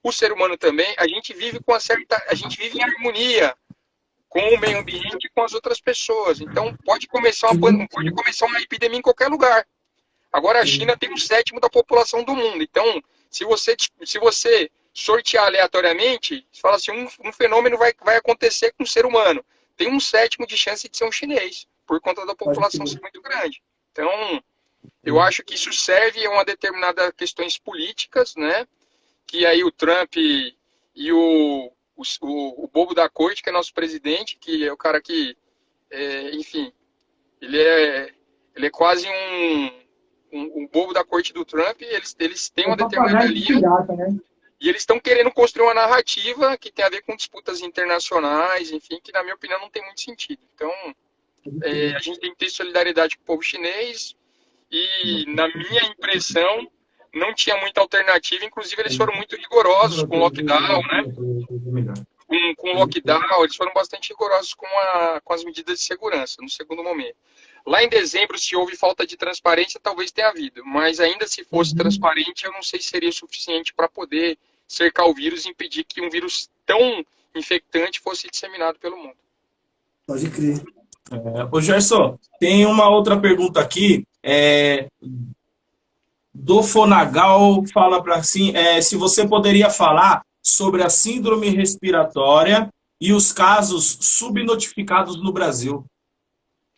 o ser humano também, a gente vive em harmonia com o meio ambiente e com as outras pessoas. Então Sim, pode sim, começar uma epidemia em qualquer lugar. Agora a sim. China tem 1/7 da população do mundo. Então, se você sortear aleatoriamente, você fala assim, um fenômeno vai acontecer com o ser humano. Tem 1/7 de chance de ser um chinês, por conta da Pode população ser crer. muito grande. Então, eu Sim. acho que isso serve a uma determinada questões políticas, né? Que aí o Trump e o bobo da corte, que é nosso presidente, que é o cara que, enfim, ele é, ele é quase um bobo da corte do Trump, eles têm É uma um determinada papagaio de linha pirata, né? e eles estão querendo construir uma narrativa que tem a ver com disputas internacionais, enfim, que na minha opinião não tem muito sentido. Então, a gente tem que ter solidariedade com o povo chinês e, na minha impressão, não tinha muita alternativa. Inclusive, eles foram muito rigorosos com o lockdown, né? Com o lockdown, eles foram bastante rigorosos com as medidas de segurança, no segundo momento. Lá em dezembro, se houve falta de transparência, talvez tenha havido. Mas ainda se fosse transparente, eu não sei se seria suficiente para poder cercar o vírus e impedir que um vírus tão infectante fosse disseminado pelo mundo. Pode crer. Ô Gerson, tem uma outra pergunta aqui. Do Fonagal fala para assim, se você poderia falar sobre a síndrome respiratória e os casos subnotificados no Brasil.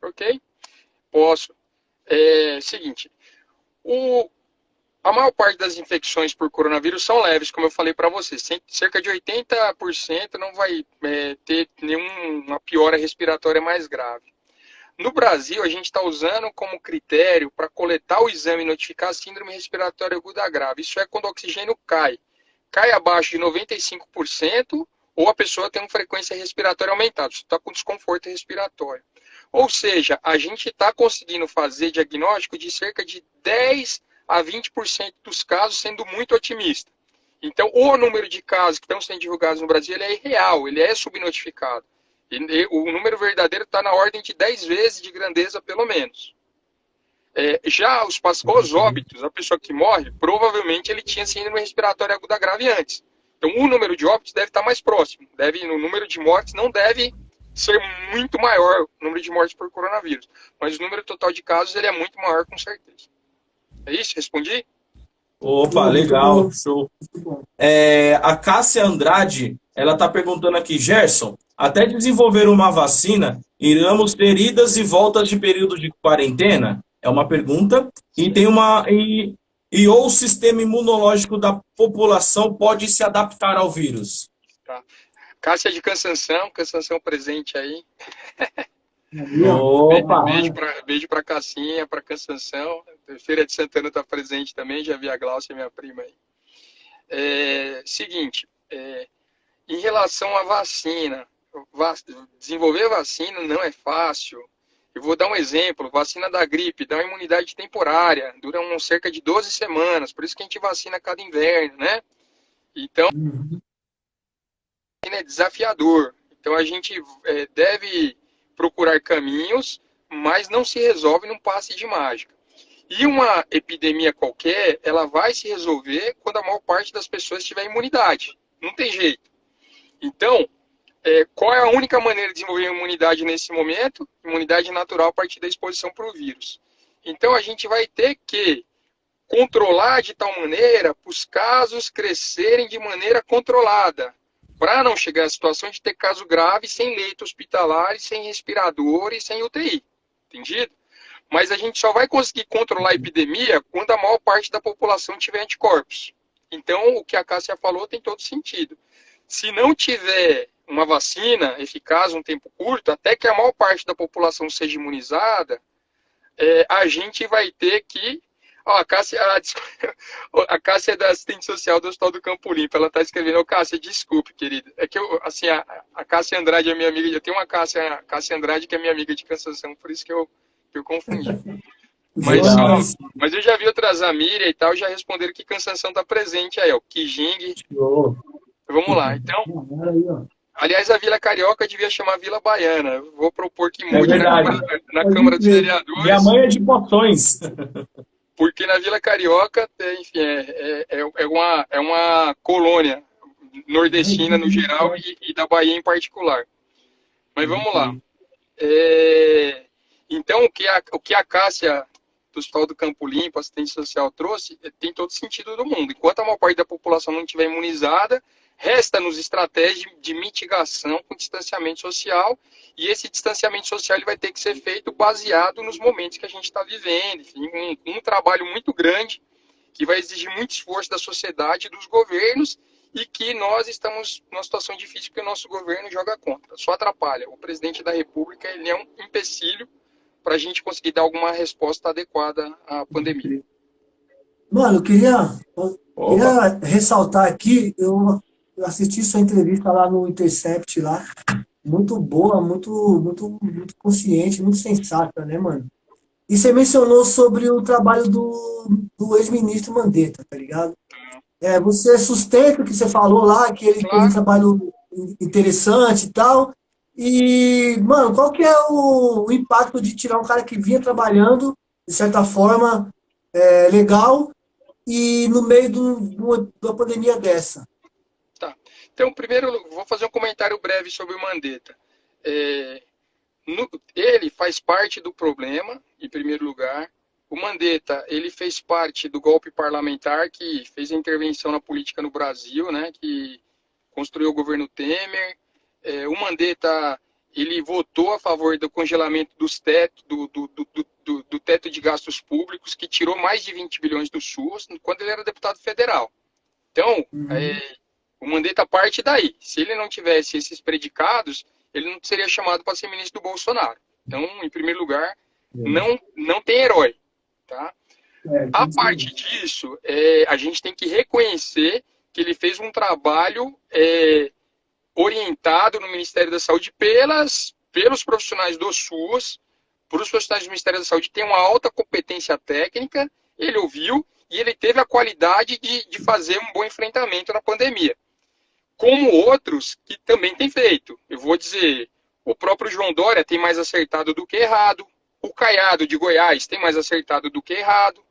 Ok? Posso. Seguinte, a maior parte das infecções por coronavírus são leves, como eu falei para vocês. Cerca de 80% não vai ter nenhuma piora respiratória mais grave. No Brasil, a gente está usando como critério para coletar o exame e notificar a síndrome respiratória aguda grave. Isso é quando o oxigênio cai. Cai abaixo de 95% ou a pessoa tem uma frequência respiratória aumentada. Você está com desconforto respiratório. Ou seja, a gente está conseguindo fazer diagnóstico de cerca de 10 a 20% dos casos, sendo muito otimista. Então, o número de casos que estão sendo divulgados no Brasil ele é irreal, ele é subnotificado. O número verdadeiro está na ordem de 10 vezes de grandeza, pelo menos. Já os óbitos, a pessoa que morre, provavelmente ele tinha síndrome respiratória aguda grave antes. Então, o número de óbitos deve estar mais próximo. O número de mortes não deve ser muito maior, o número de mortes por coronavírus. Mas o número total de casos ele é muito maior, com certeza. É isso? Respondi? Opa, legal, show. A Cássia Andrade, ela está perguntando aqui, Gerson, até desenvolver uma vacina, iremos ter idas e voltas de período de quarentena? É uma pergunta. E tem ou o sistema imunológico da população pode se adaptar ao vírus? Tá. Cássia de Cansanção presente aí. Opa! Beijo para Cassinha, para Cansanção. Feira de Santana está presente também, já vi a Glaucia, minha prima aí. Seguinte, em relação à vacina, desenvolver vacina não é fácil. Eu vou dar um exemplo, vacina da gripe dá uma imunidade temporária, dura cerca de 12 semanas, por isso que a gente vacina cada inverno, né? Então, é desafiador. Então, a gente deve procurar caminhos, mas não se resolve num passe de mágica. E uma epidemia qualquer, ela vai se resolver quando a maior parte das pessoas tiver imunidade. Não tem jeito. Então, qual é a única maneira de desenvolver imunidade nesse momento? Imunidade natural a partir da exposição para o vírus. Então, a gente vai ter que controlar de tal maneira para os casos crescerem de maneira controlada, para não chegar à situação de ter caso grave sem leito hospitalar, sem respirador e sem UTI. Entendido? Mas a gente só vai conseguir controlar a epidemia quando a maior parte da população tiver anticorpos. Então, o que a Cássia falou tem todo sentido. Se não tiver uma vacina eficaz um tempo curto, até que a maior parte da população seja imunizada, a gente vai ter que... a Cássia é da assistente social do Hospital do Campo Limpo. Ela está escrevendo, Cássia, desculpe, querida. É que a Cássia Andrade é minha amiga. Eu tenho uma Cássia Andrade que é minha amiga de Cansanção, por isso que eu confundi. Mas eu já vi outras Amíria e tal, já responderam que Cansanção está presente aí, ó. Kijing. Vamos lá, então. Aliás, a Vila Carioca devia chamar Vila Baiana. Vou propor que mude na Câmara dos Vereadores. Minha mãe é de Poções. Porque na Vila Carioca, enfim, é uma colônia nordestina no geral e da Bahia em particular. Mas vamos lá. Então, o que a Cássia do Hospital do Campo Limpo, assistente social, trouxe, tem todo sentido do mundo. Enquanto a maior parte da população não estiver imunizada, resta-nos estratégias de mitigação com distanciamento social, e esse distanciamento social ele vai ter que ser feito baseado nos momentos que a gente está vivendo, enfim, um trabalho muito grande, que vai exigir muito esforço da sociedade e dos governos, e que nós estamos numa situação difícil porque o nosso governo joga contra, só atrapalha. O presidente da República ele é um empecilho para a gente conseguir dar alguma resposta adequada à pandemia. Mano, eu queria ressaltar aqui, eu assisti sua entrevista lá no Intercept, lá, muito boa, muito consciente, muito sensata, né, mano? E você mencionou sobre o trabalho do ex-ministro Mandetta, tá ligado? Você sustenta o que você falou lá, que ele fez um Claro. trabalho interessante e tal. E, mano, qual que é o impacto de tirar um cara que vinha trabalhando, de certa forma, legal, e no meio de uma pandemia dessa? Tá. Então, primeiro, vou fazer um comentário breve sobre o Mandetta. É, ele faz parte do problema, em primeiro lugar. O Mandetta, ele fez parte do golpe parlamentar que fez a intervenção na política no Brasil, né, que construiu o governo Temer. O Mandetta, ele votou a favor do congelamento dos tetos, do teto de gastos públicos, que tirou mais de 20 bilhões do SUS, quando ele era deputado federal. Então, Uhum. o Mandetta parte daí. Se ele não tivesse esses predicados, ele não seria chamado para ser ministro do Bolsonaro. Então, em primeiro lugar, não tem herói. Tá? A parte disso, a gente tem que reconhecer que ele fez um trabalho orientado no Ministério da Saúde pelos profissionais do SUS, para os profissionais do Ministério da Saúde tem uma alta competência técnica, ele ouviu e ele teve a qualidade de fazer um bom enfrentamento na pandemia. Como outros que também têm feito. Eu vou dizer, o próprio João Dória tem mais acertado do que errado, o Caiado de Goiás tem mais acertado do que errado.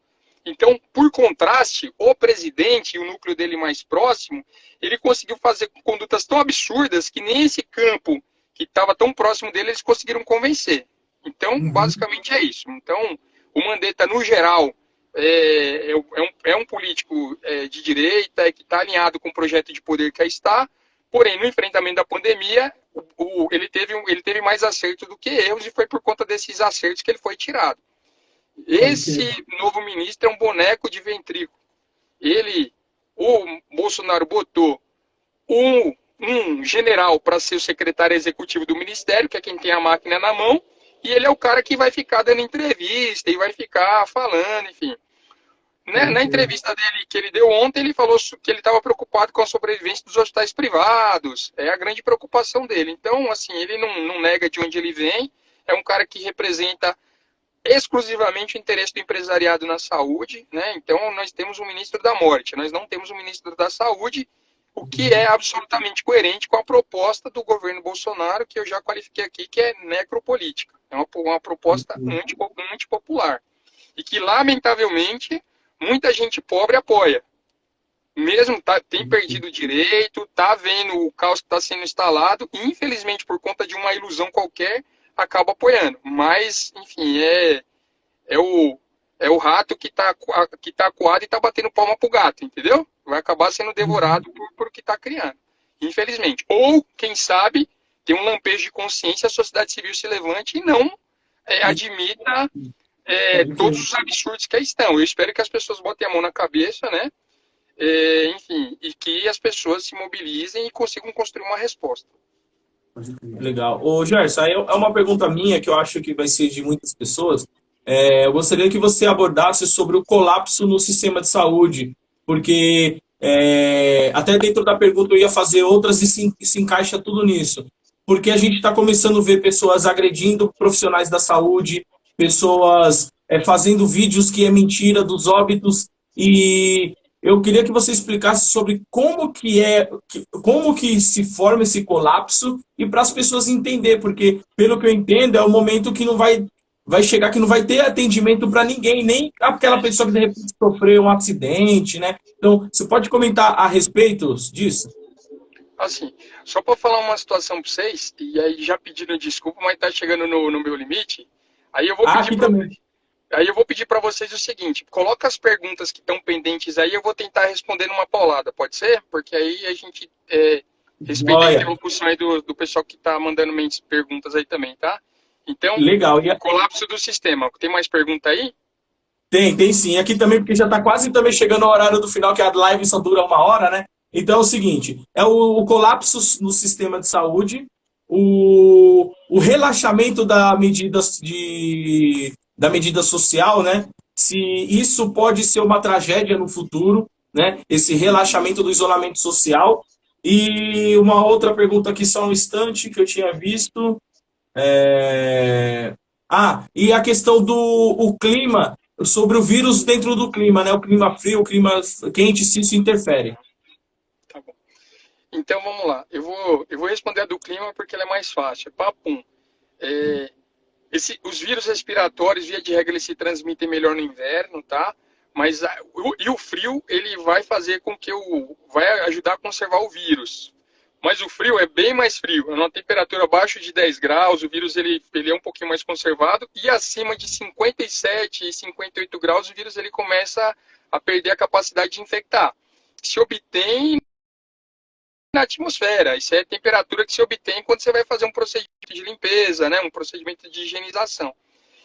Então, por contraste, o presidente e o núcleo dele mais próximo, ele conseguiu fazer condutas tão absurdas que nem esse campo que estava tão próximo dele, eles conseguiram convencer. Então, Uhum. basicamente é isso. Então, o Mandetta, no geral, é um político de direita, que está alinhado com o projeto de poder que aí está, porém, no enfrentamento da pandemia, ele teve mais acertos do que erros, e foi por conta desses acertos que ele foi tirado. Pode crer. Esse novo ministro é um boneco de ventrículo. O Bolsonaro botou um general para ser o secretário executivo do ministério, que é quem tem a máquina na mão, e ele é o cara que vai ficar dando entrevista e vai ficar falando, enfim. Pode Na crer. entrevista dele que ele deu ontem, ele falou que ele estava preocupado com a sobrevivência dos hospitais privados. É a grande preocupação dele. Então, assim, ele não nega de onde ele vem. É um cara que representa exclusivamente o interesse do empresariado na saúde, né? Então nós temos um ministro da morte, nós não temos um ministro da saúde, o que é absolutamente coerente com a proposta do governo Bolsonaro, que eu já qualifiquei aqui, que é necropolítica. É uma proposta antipopular. E que, lamentavelmente, muita gente pobre apoia. Mesmo tem perdido o direito, está vendo o caos que está sendo instalado, e infelizmente, por conta de uma ilusão qualquer, acaba apoiando. Mas, enfim, é o, é o rato que tá acuado e tá batendo palma pro gato, entendeu? Vai acabar sendo devorado por que tá criando. Infelizmente. Ou, quem sabe, tem um lampejo de consciência, a sociedade civil se levante e não admita Pode todos crer. os absurdos que aí estão. Eu espero que as pessoas botem a mão na cabeça, né? Enfim, e que as pessoas se mobilizem e consigam construir uma resposta. Pode crer. Legal. Ô, Gerson, aí é uma pergunta minha que eu acho que vai ser de muitas pessoas. Eu gostaria que você abordasse sobre o colapso no sistema de saúde, porque até dentro da pergunta eu ia fazer outras e se encaixa tudo nisso. Porque a gente está começando a ver pessoas agredindo profissionais da saúde, pessoas fazendo vídeos que é mentira dos óbitos, e eu queria que você explicasse sobre como que se forma esse colapso e para as pessoas entender, porque pelo que eu entendo é um momento que não vai chegar que não vai ter atendimento para ninguém, nem aquela pessoa que de repente sofreu um acidente, né? Então, você pode comentar a respeito disso? Assim, só para falar uma situação para vocês, e aí já pedindo desculpa, mas tá chegando no meu limite, aí eu vou Ah, pedir aqui para também. Aí eu vou pedir para vocês o seguinte: coloca as perguntas que estão pendentes aí, eu vou tentar responder numa paulada, pode ser? Porque aí a gente respeita a Olha, interlocução aí do pessoal que está mandando perguntas aí também, tá? Então, legal. o colapso do sistema. Tem mais pergunta aí? Tem sim. Aqui também, porque já está quase também chegando o horário do final, que a live só dura uma hora, né? Então é o seguinte: é o colapso no sistema de saúde, o relaxamento da medida social, né? Se isso pode ser uma tragédia no futuro, né? Esse relaxamento do isolamento social. E uma outra pergunta aqui, só um instante, que eu tinha visto. E a questão do o clima, sobre o vírus dentro do clima, né? O clima frio, o clima quente, se isso interfere. Tá bom. Então vamos lá. Eu vou responder a do clima porque ela é mais fácil. Papum. É, os vírus respiratórios, via de regra, eles se transmitem melhor no inverno, tá? Mas o frio, ele vai fazer com que vai ajudar a conservar o vírus. Mas o frio é bem mais frio. Numa temperatura abaixo de 10 graus, o vírus ele é um pouquinho mais conservado. E acima de 57 e 58 graus, o vírus ele começa a perder a capacidade de infectar. Se obtém na atmosfera. Isso é a temperatura que se obtém quando você vai fazer um procedimento de limpeza, né? Um procedimento de higienização.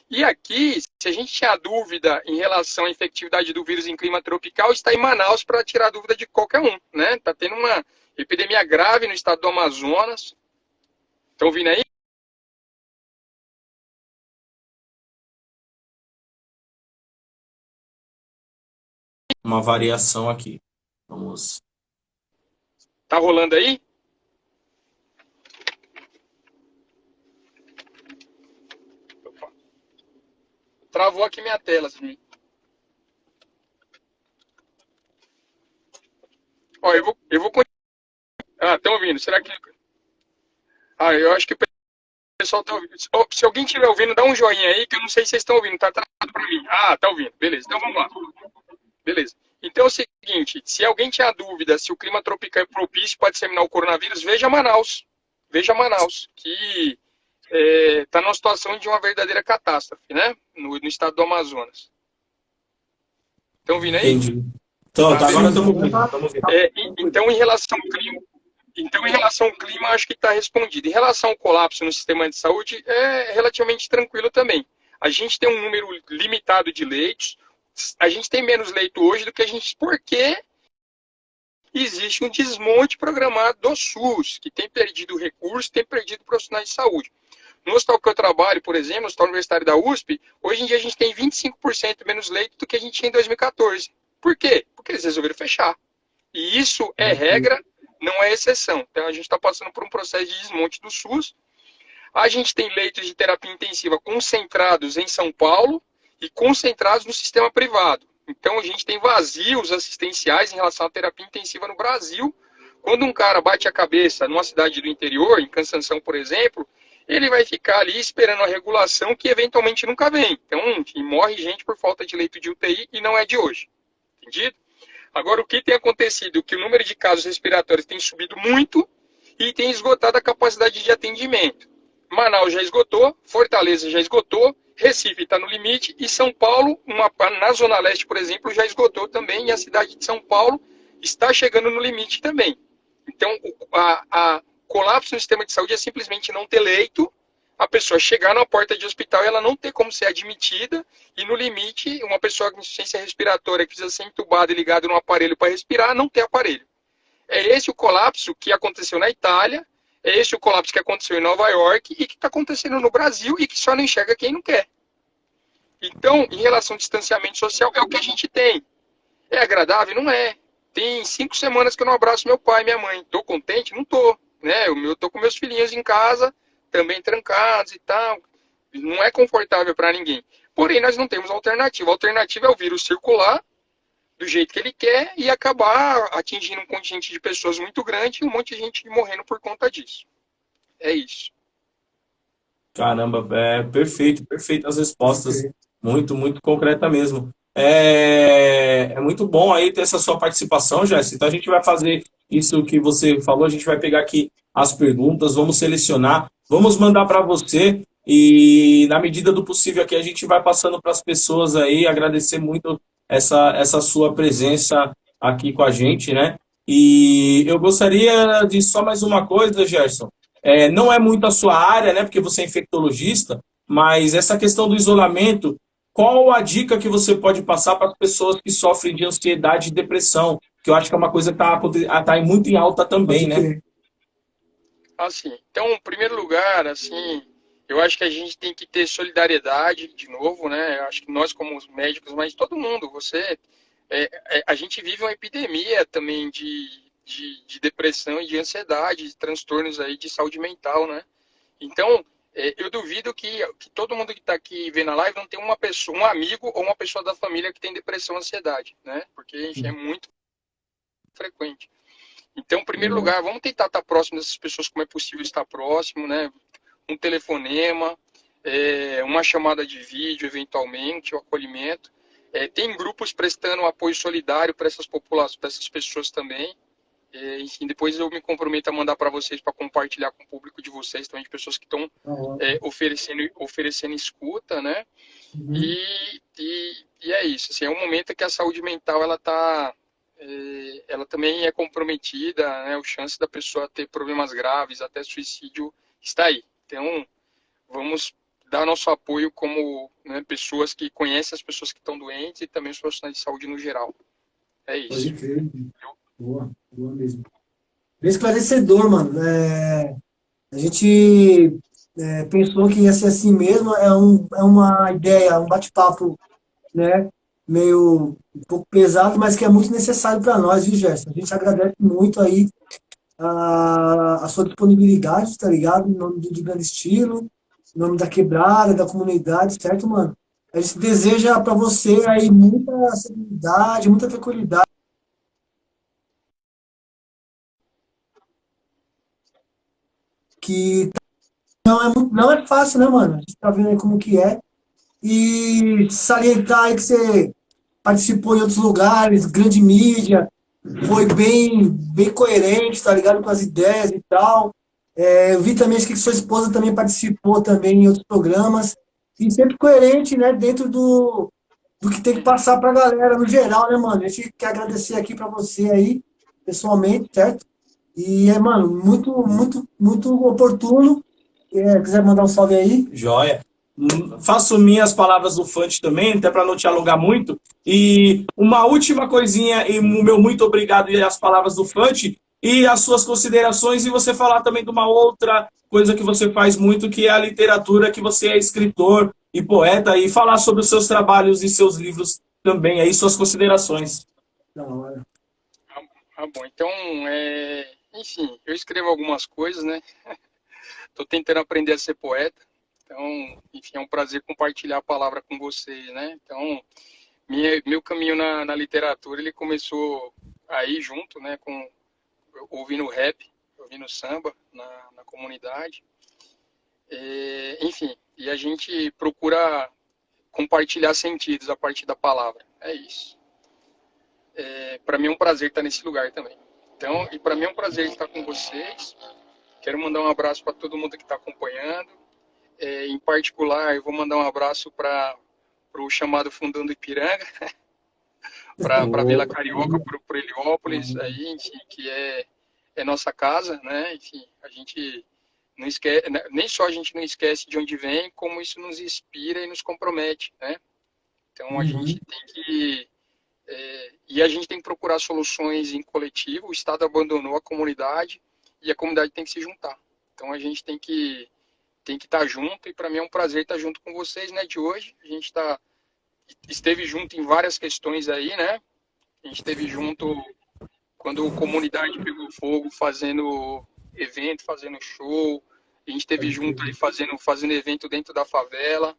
E aqui, se a gente tinha dúvida em relação à infectividade do vírus em clima tropical, está em Manaus para tirar dúvida de qualquer um, né? Está tendo uma epidemia grave no estado do Amazonas. Estão ouvindo aí? Uma variação aqui. Vamos. Tá rolando aí? Opa. Travou aqui minha tela. Assim. Ó, eu vou. Ah, estão ouvindo? Será que. Ah, eu acho que o pessoal tá ouvindo. Oh, se alguém estiver ouvindo, dá um joinha aí, que eu não sei se vocês estão ouvindo. Tá travado para mim. Ah, tá ouvindo. Beleza. Então vamos lá. Beleza. Então é o seguinte, se alguém tinha dúvida se o clima tropical é propício para disseminar o coronavírus, veja Manaus. Veja Manaus, que está numa situação de uma verdadeira catástrofe, né? No estado do Amazonas. Estão ouvindo aí? Entendi. Então, Tá, agora beleza. estamos vendo. Então, em relação ao clima, acho que está respondido. Em relação ao colapso no sistema de saúde, é relativamente tranquilo também. A gente tem um número limitado de leitos. A gente tem menos leito hoje do que a gente... Porque existe um desmonte programado do SUS, que tem perdido recursos, tem perdido profissionais de saúde. No hospital que eu trabalho, por exemplo, no Hospital Universitário da USP, hoje em dia a gente tem 25% menos leito do que a gente tinha em 2014. Por quê? Porque eles resolveram fechar. E isso é regra, não é exceção. Então a gente está passando por um processo de desmonte do SUS. A gente tem leitos de terapia intensiva concentrados em São Paulo e concentrados no sistema privado. Então a gente tem vazios assistenciais em relação à terapia intensiva no Brasil. Quando um cara bate a cabeça numa cidade do interior, em Cansanção, por exemplo, ele vai ficar ali esperando a regulação que eventualmente nunca vem. Então, enfim, morre gente por falta de leito de UTI e não é de hoje. Entendido? Agora, o que tem acontecido? É que o número de casos respiratórios tem subido muito e tem esgotado a capacidade de atendimento. Manaus já esgotou, Fortaleza já esgotou, Recife está no limite e São Paulo, na Zona Leste, por exemplo, já esgotou também e a cidade de São Paulo está chegando no limite também. Então, a colapso no sistema de saúde é simplesmente não ter leito, a pessoa chegar na porta de hospital e ela não ter como ser admitida e, no limite, uma pessoa com insuficiência respiratória que precisa ser entubada e ligada no aparelho para respirar, não ter aparelho. É esse o colapso que aconteceu na Itália, é esse o colapso que aconteceu em Nova York e que está acontecendo no Brasil e que só não enxerga quem não quer. Então, em relação ao distanciamento social, é o que a gente tem. É agradável? Não é. Tem 5 semanas que eu não abraço meu pai e minha mãe. Estou contente? Não estou. Né? Eu estou com meus filhinhos em casa, também trancados e tal. Não é confortável para ninguém. Porém, nós não temos alternativa. A alternativa é o vírus circular do jeito que ele quer e acabar atingindo um contingente de pessoas muito grande e um monte de gente morrendo por conta disso. É isso. Caramba, perfeito, perfeito as respostas. Muito, muito concreta mesmo. É muito bom aí ter essa sua participação, Jéssica. Então a gente vai fazer isso que você falou, a gente vai pegar aqui as perguntas, vamos selecionar, vamos mandar para você e na medida do possível aqui a gente vai passando para as pessoas aí, agradecer muito essa sua presença aqui com a gente, né? E eu gostaria de só mais uma coisa, Gerson. Não é muito a sua área, né? Porque você é infectologista, mas essa questão do isolamento, qual a dica que você pode passar para as pessoas que sofrem de ansiedade e depressão? Que eu acho que é uma coisa que está muito em alta também, né? Assim, então, em primeiro lugar, assim, eu acho que a gente tem que ter solidariedade, de novo, né? Eu acho que nós, como os médicos, mas todo mundo, a gente vive uma epidemia também de depressão e de ansiedade, de transtornos aí de saúde mental, né? Então, eu duvido que todo mundo que está aqui vendo a live não tem uma pessoa, um amigo ou uma pessoa da família que tem depressão, ansiedade, né? Porque, enfim, é muito frequente. Então, em primeiro lugar, vamos tentar estar próximo dessas pessoas como é possível estar próximo, né? Um telefonema, uma chamada de vídeo, eventualmente, o acolhimento. Tem grupos prestando apoio solidário para essas populações, para essas pessoas também. Enfim, depois eu me comprometo a mandar para vocês, para compartilhar com o público de vocês, também de pessoas que estão oferecendo escuta, né? Uhum. E é isso. Assim, é um momento que a saúde mental ela também é comprometida, né? A chance da pessoa ter problemas graves, até suicídio, está aí. Então, vamos dar nosso apoio como, né, pessoas que conhecem as pessoas que estão doentes e também os profissionais de saúde no geral. É isso. Pode crer. Boa mesmo. Bem esclarecedor, mano. A gente pensou que ia ser assim mesmo, é uma ideia, um bate-papo, né, meio um pouco pesado, mas que é muito necessário para nós, viu, Gerson? A gente agradece muito aí a sua disponibilidade, tá ligado? Em nome do De Grande Estilo, em nome da quebrada, da comunidade, certo, mano? A gente deseja para você aí muita serenidade, muita tranquilidade. Que não é fácil, né, mano? A gente tá vendo aí como que é. E salientar aí que você participou em outros lugares, grande mídia, foi bem coerente, tá ligado? Com as ideias e tal. Eu vi também, acho que sua esposa também participou também em outros programas. E sempre coerente, né? Dentro do que tem que passar pra galera no geral, né, mano? A gente quer agradecer aqui pra você aí, pessoalmente, certo? E mano, muito oportuno. Quiser mandar um salve aí? Joia. Faço minhas palavras do Fante também, até para não te alongar muito. E uma última coisinha, e o meu muito obrigado e as palavras do Fante, e as suas considerações, e você falar também de uma outra coisa que você faz muito, que é a literatura, que você é escritor e poeta, e falar sobre os seus trabalhos e seus livros também, aí suas considerações. Da hora. Bom, então, enfim, eu escrevo algumas coisas, né? Estou tentando aprender a ser poeta. Então, enfim, é um prazer compartilhar a palavra com vocês, né? Então, meu caminho na literatura, ele começou aí junto, né, ouvindo rap, ouvindo samba na comunidade. Enfim, e a gente procura compartilhar sentidos a partir da palavra. É isso. Para mim é um prazer estar nesse lugar também. Então, e para mim é um prazer estar com vocês. Quero mandar um abraço para todo mundo que está acompanhando. Em particular, eu vou mandar um abraço para o chamado Fundando Ipiranga, para a Vila Carioca, para Heliópolis, aí, enfim, que é nossa casa, né? Enfim, a gente não esquece, nem só a gente não esquece de onde vem, como isso nos inspira e nos compromete, né? Então a gente tem que e a gente tem que procurar soluções em coletivo. O Estado abandonou a comunidade e a comunidade tem que se juntar. Então a gente tem que estar junto, e para mim é um prazer estar junto com vocês, né, de hoje. A gente esteve junto em várias questões aí, né? A gente esteve junto quando a comunidade pegou fogo, fazendo evento, fazendo show. A gente esteve junto aí fazendo evento dentro da favela.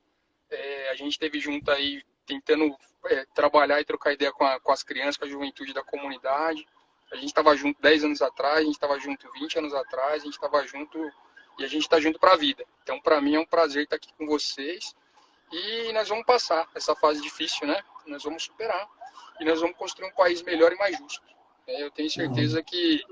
A gente esteve junto aí tentando trabalhar e trocar ideia com as crianças, com a juventude da comunidade. A gente estava junto 10 anos atrás, a gente estava junto 20 anos atrás, a gente estava junto e a gente está junto para a vida. Então, para mim, é um prazer estar aqui com vocês. E nós vamos passar essa fase difícil, né? Nós vamos superar. E nós vamos construir um país melhor e mais justo. Eu tenho certeza que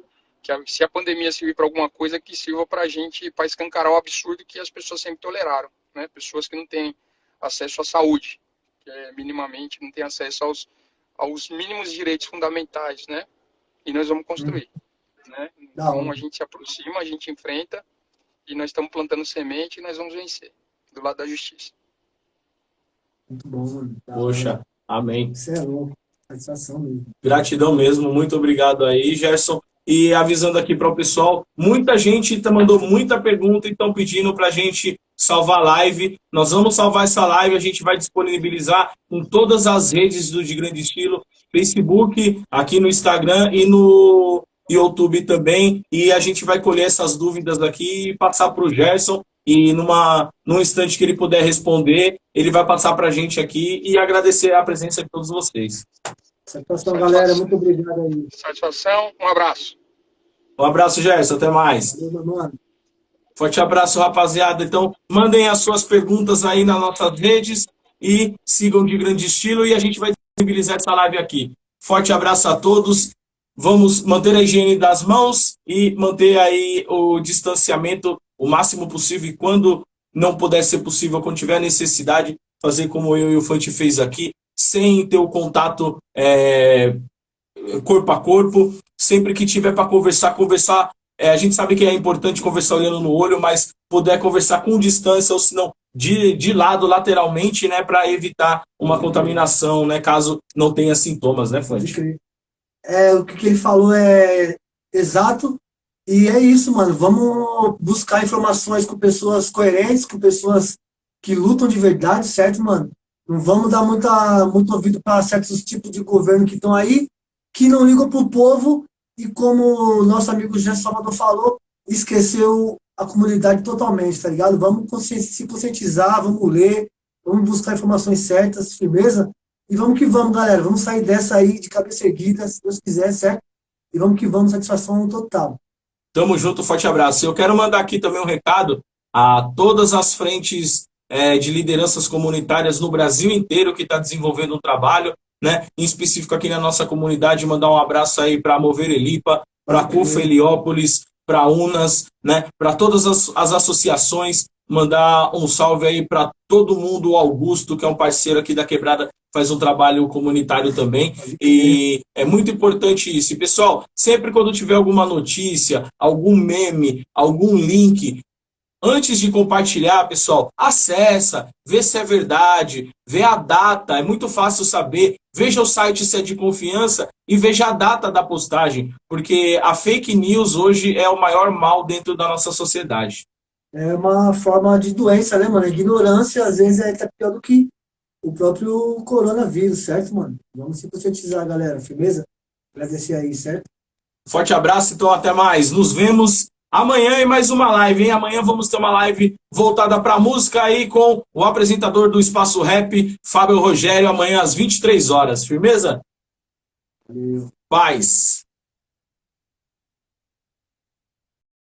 se a pandemia servir para alguma coisa, que sirva para a gente, para escancarar o absurdo que as pessoas sempre toleraram, né? Pessoas que não têm acesso à saúde, que minimamente não têm acesso aos mínimos direitos fundamentais, né? E nós vamos construir, né? Então, a gente se aproxima, a gente enfrenta, e nós estamos plantando semente e nós vamos vencer, do lado da justiça. Muito bom, mano. Poxa, amém. Você é louco. Satisfação mesmo. Gratidão mesmo, muito obrigado aí, Gerson. E avisando aqui para o pessoal, muita gente mandou muita pergunta e estão pedindo para a gente salvar a live. Nós vamos salvar essa live, a gente vai disponibilizar em todas as redes do De Grande Estilo, Facebook, aqui no Instagram e no YouTube também, e a gente vai colher essas dúvidas aqui e passar para o Gerson, e num instante que ele puder responder, ele vai passar para a gente aqui e agradecer a presença de todos vocês. Satisfação, galera. Muito obrigado aí. Satisfação, um abraço. Um abraço, Gerson. Até mais. Valeu, mano. Forte abraço, rapaziada. Então, mandem as suas perguntas aí nas nossas redes e sigam de grande estilo e a gente vai disponibilizar essa live aqui. Forte abraço a todos. Vamos manter a higiene das mãos e manter aí o distanciamento o máximo possível e quando não puder ser possível, quando tiver necessidade, fazer como eu e o Fante fez aqui, sem ter o contato corpo a corpo, sempre que tiver para conversar. A gente sabe que é importante conversar olhando no olho, mas puder conversar com distância, ou se não, de lado, lateralmente, né, para evitar uma contaminação, né, caso não tenha sintomas, né, Fante? O que ele falou é exato, e é isso, mano. Vamos buscar informações com pessoas coerentes, com pessoas que lutam de verdade, certo, mano? Não vamos dar muito ouvido para certos tipos de governo que estão aí, que não ligam pro povo, e como o nosso amigo Gerson Salvador falou, esqueceu a comunidade totalmente, tá ligado? Vamos se conscientizar, vamos ler, vamos buscar informações certas, firmeza, e vamos que vamos, galera. Vamos sair dessa aí de cabeça erguida, se Deus quiser, certo? E vamos que vamos, satisfação total. Tamo junto, forte abraço. Eu quero mandar aqui também um recado a todas as frentes de lideranças comunitárias no Brasil inteiro que está desenvolvendo um trabalho, né? Em específico aqui na nossa comunidade, mandar um abraço aí para Mover Elipa, para CUFA Heliópolis, para UNAS, né? Para todas as associações, mandar um salve aí para todo mundo, o Augusto, que é um parceiro aqui da Quebrada, faz um trabalho comunitário também, e é muito importante isso. E, pessoal, sempre quando tiver alguma notícia, algum meme, algum link, antes de compartilhar, pessoal, acessa, vê se é verdade, vê a data, é muito fácil saber, veja o site se é de confiança e veja a data da postagem, porque a fake news hoje é o maior mal dentro da nossa sociedade. É uma forma de doença, né, mano? A ignorância, às vezes, é até pior do que o próprio coronavírus, certo, mano? Vamos se conscientizar, galera, firmeza? Agradecer aí, certo? Forte abraço, então até mais. Nos vemos amanhã em mais uma live, hein? Amanhã vamos ter uma live voltada para música aí com o apresentador do Espaço Rap, Fábio Rogério, amanhã às 23 horas. Firmeza? Valeu. Paz.